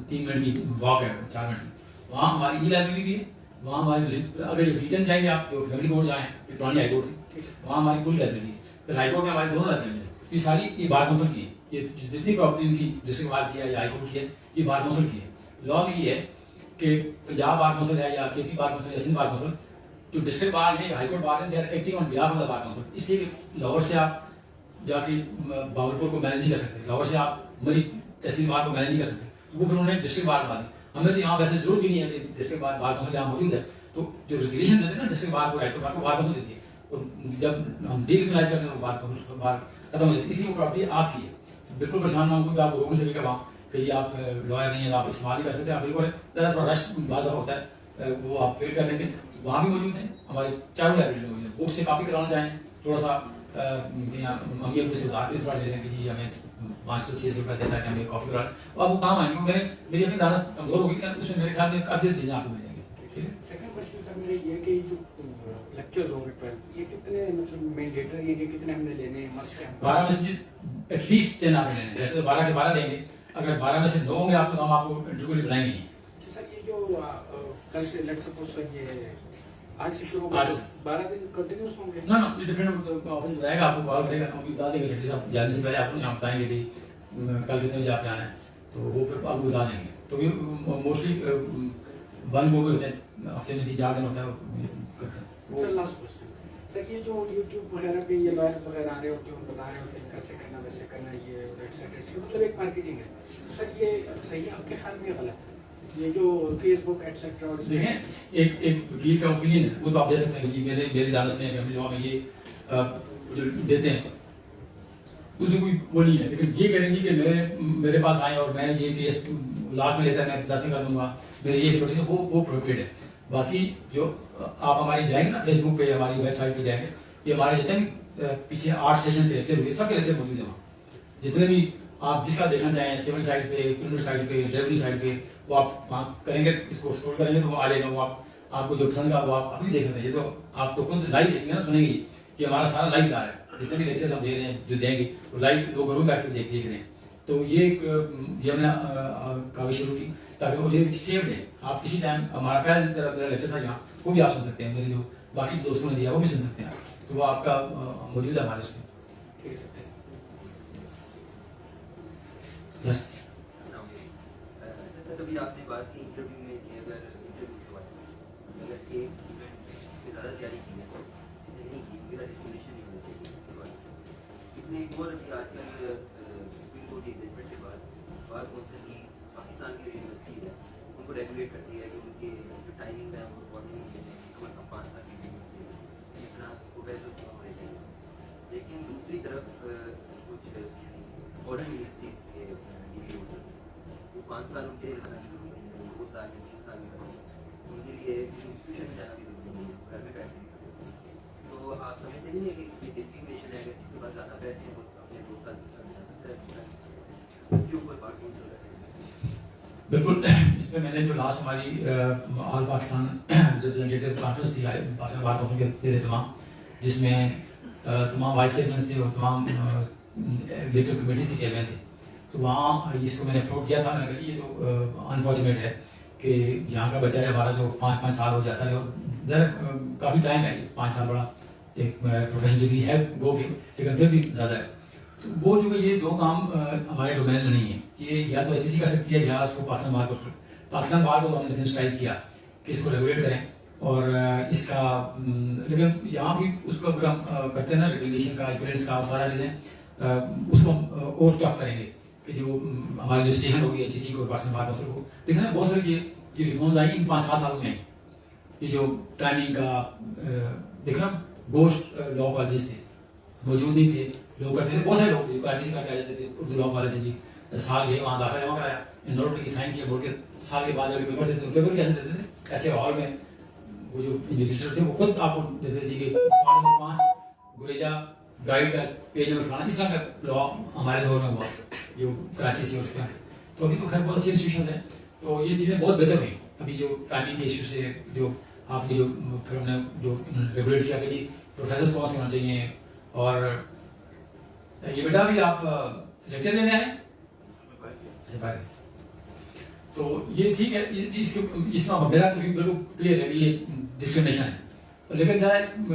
3 मिनट की वॉक है, 4 मिनट की, वहाँ हमारी ई लाइब्रेरी भी है। वहाँ हमारी अगर रिटर्न जाएंगे आप जो फैमिली कोर्ट जाएँ, पुरानी हाई कोर्ट थी, वहाँ हमारी पूरी लाइब्रेरी है। फिर हाई कोर्ट में हमारी दोनों लाइब्रेरी है, ये सारी ये बार कौंसिल की है। ये जितनी प्रॉपर्टी इनकी डिस्ट्रिक्ट बार की है या हाई कोर्ट की है, ये बार कौंसिल की है। लॉ में ये है कि पंजाब बार कौंसिल है या केपी बार कौंसिल या सिंध बार कौंसिल, जो डिस्ट्रिक्ट बार है, हाई कोर्ट बार है, they are acting on behalf of the bar council. इसलिए लाहौर से आप जाके बावलपुर को मैनेज नहीं कर सकते, लाहौर से आप मरी तहसील बार को मैनेज नहीं कर सकते, वो फिर उन्होंने डिस्ट्रिक्ट बार बना दी। हमें तो यहाँ वैसे जरूरत भी नहीं है कि डिस्ट्रिक्ट बार कौंसिल जहाँ मौजूद है, तो जो रेगुलेशन देते हैं ना डिस्ट्रिक्ट बार को, हाई कोर्ट बार को, बार कौंसिल देती है, और जब हम डीक्रिमिनलाइज करते हैं तो बार खत्म हो जाती है। इसी वो प्रॉपर्टी आपकी है, बिल्कुल परेशान ना हो क्योंकि आप रोकने से भी वहाँ कि जी आप लॉयर नहीं है, आप इस्तेमाल नहीं कर सकते, आप बिल्कुल थोड़ा रश बाजा होता है, वो आप वेट कर लेंगे। वहाँ भी मौजूद हैं, हमारे चारों लाइब्रेरी मौजूद हैं। बुक से कॉपी कराना चाहें थोड़ा सा हम ये से उधार थोड़ा ले लें कि जी हमें 500-600 रुपये देता है कि हमें कॉपी करा लें, और आपको काम आएंगे। मेरी अपनी दानत कमजोर होगी, उसमें मेरे ख्याल में काफ़ी चीज़ें आपको मिल जाएंगी। सेकंड क्वेश्चन सर मेरा ये कि जो लेक्चर्स होंगे 12 ये कितने मतलब मैंडेटरी है कि कितने हमने लेने हैं, मस्ट है? 12 में से एटलीस्ट 10 आपने लेने, जैसे 12 के 12 लेंगे, अगर 12 में से 9 होंगे आपको तो हम आपको इंटरव्यू के लिए बुलाएंगे नहीं। सर ये जो कल से लेट्स सपोज सर ये आज से शुरू होगा, 12 दिन कंटिन्यूस होंगे? ना ये डिफरेंट ऑफिस बताएगा, आपको कॉल करेगा, हम बता देंगे सेक्रेटरी साहब जाने से पहले आपको यहाँ बताएंगे कि कल कितने बजे आप जाना है, तो वो फिर आपको बता देंगे। तो ये मोस्टली 1 वो भी होते हैं, हफ्ते में 3-4 दिन होता है करते हैं। सर लास्ट क्वेश्चन सर, ये जो यूट्यूब वगैरह पे ये लॉयर्स वगैरह आ रहे होते हैं, बता रहे होते हैं कैसे करना वैसे करना, ये एटसेट्रा, मतलब एक मार्केटिंग है, तो सर ये सही है आपके ख्याल में या गलत? ये जो फेसबुक एटसेट्रा और देखें एक वकील का ओपिनियन है, वो तो आप दे सकते हैं कि जी मेरी दानत में फैमिली लॉ में ये जो देते हैं उसमें कोई वो नहीं है, लेकिन ये करेंगे कि मेरे पास आए और मैं ये केस लाख में लेता है मैं 10 में कर दूंगा, मेरी ये छोटी सी वो प्रोफिट है। बाकी जो आप हमारी जाएंगे ना फेसबुक पे, हमारी वेबसाइट पे जाएंगे, ये हमारे जितने भी पीछे 8 सेशन से लेक्चर हुए सबके लेक्चर मौजूद है वहाँ, जितने भी आप जिसका देखना चाहें, सिविल साइड पे, क्रिमिनल साइड पे, रेवन्यू साइड पे, वो आप वहाँ करेंगे, इसको स्क्रॉल करेंगे तो वो आ जाएगा, वो आपको जो पसंद का वो आप अभी देख सकते हैं। ये तो आप तो खुद लाइव देखेंगे ना, सुनेंगे कि हमारा सारा लाइव जा रहा है, जितने भी लेक्चर हम दे रहे हैं जो देंगे वो लाइव लोग घरों में बैठ कर देख रहे हैं। तो ये हमने काफी शुरू की ताकि ये सेव्ड है, आप किसी टाइम हमारा पहले मेरा लेक्चर था यहाँ वो भी आप सुन सकते हैं, मेरे जो बाकी दोस्तों ने दिया वो भी सुन सकते हैं आप। तो वो आपका मौजूद है हमारे उसमें। ठीक है सर। सर जैसा कभी आपने बात की इंटरव्यू में कि अगर इंटरव्यू के बाद अगर एक स्टूडेंट से ज़्यादा तैयारी की है नहीं की मेरा डिस्क्रिमिनेशन नहीं होना चाहिए इस बात इसमें एक और अभी आजकल सुप्रीम कोर्ट के जजमेंट के बाद बार कौंसिल की पाकिस्तान की यूनिवर्सिटी है उनको रेगुलेट करती है कि उनके जो टाइमिंग है वो मॉर्निंग कम से कम 5 साल की इस तरह प्रोफेसर को होने चाहिए। लेकिन दूसरी तरफ कुछ फॉरेन यूनिवर्सिटीज़ के डिग्री होते हैं वो 5 साल उनके लिए रहना भी जरूरी है 2 साल या 3 साल में उनके लिए इंस्टीट्यूशन में जाना भी जरूरी है घर में बैठने के लिए। तो आप समझते नहीं है कि डिस्क्रिमिनेशन है अगर किसी के पास ज़्यादा पैसे हैं वो अपने 2 साल जा सकता है उसके ऊपर बात कौन सा है? बिल्कुल, इसमें मैंने जो लास्ट हमारी ऑल पाकिस्तान जो जनरेटिव कॉन्फ्रेंस थी पाकिस्तान बार कौंसिल के तमाम जिसमें तमाम वाइस चेयरमैन थे और तमाम एग्जीक्यूटिव कमेटीज के चेयरमैन थे, तो वहाँ इसको मैंने फ्लोट किया था। मैंने कहा ये तो अनफॉर्चुनेट है कि यहाँ का बच्चा है हमारा जो 5-5 साल हो जाता है और ज़रा काफ़ी टाइम है 5 साल बड़ा एक प्रोफेशनल डिग्री है गो के, लेकिन फिर भी ज़्यादा है। तो वो जो ये दो काम हमारे डोमेन में नहीं है, ये या तो एचएससी कर सकती है या उसको पाकिस्तान बार को तो हमने सेंसिटाइज किया कि इसको रेगुलेट करें और इसका लेकिन यहाँ भी उसको अगर हम करते हैं ना रेगुलेशन का इक्वलेंस का सारा चीज़ें उसको हम और टफ करेंगे कि जो हमारी जो स्टेशन होगी एचएससी को पाकिस्तान बार कौंसिल को देखना है बहुत सारी ये रिफॉर्म्स आई इन 5-7 सालों में आई। ये जो टाइमिंग का देखना गोश्त लॉ कॉलेजेस थे मौजूद नहीं थे, लोग करते थे बहुत सारे लोग थे कराची से करके आ जाते थे उर्दू लॉ कॉलेज से जी साल गए वहाँ दाखिला जमा कराया एनरोल की साइन किया बोल के साल के बाद जब पेपर देते पेपर कैसे देते थे ऐसे हॉल में वो जो एजुकेटर थे वो खुद आपको देते थे जी कि सवाल नंबर 5 गुरेजा गाइड का पेज नंबर फलाना इस तरह का लॉ हमारे दौर में हुआ जो कराची से उसका। तो अभी तो खैर बहुत अच्छी इंस्टीट्यूशन है तो ये चीज़ें बहुत बेहतर हुई। अभी जो टाइमिंग के इशू से जो आपकी जो फिर हमने जो रेगुलेट किया कि जी प्रोफेसर कौन से होना चाहिए और ये बेटा भी आप लेक्चर लेने आए तो ये ठीक है इसमें मेरा तो बिल्कुल क्लियर है कि ये डिस्क्रिमिनेशन है लेकिन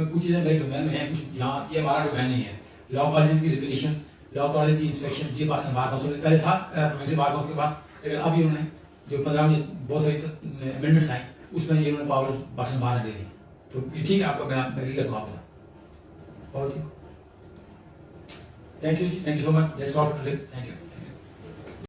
कुछ चीज़ें मेरे डोमेन में है कुछ यहाँ ये हमारा डोमेन नहीं है। लॉ कॉलेज की रेगुलेशन लॉ कॉलेज की इंस्पेक्शन ये पाकिस्तान बार कौंसिल पहले था प्रोविंशियल बार कौंसिल के पास लेकिन अभी उन्होंने जो 15 में बहुत सारी अमेंडमेंट्स आई उसमें ये उन्होंने पावर पाकिस्तान बार दे दी तो ये ठीक है आपको मैं एग्री करता हूँ आपके साथ। और ठीक thank you so much that's all today thank you.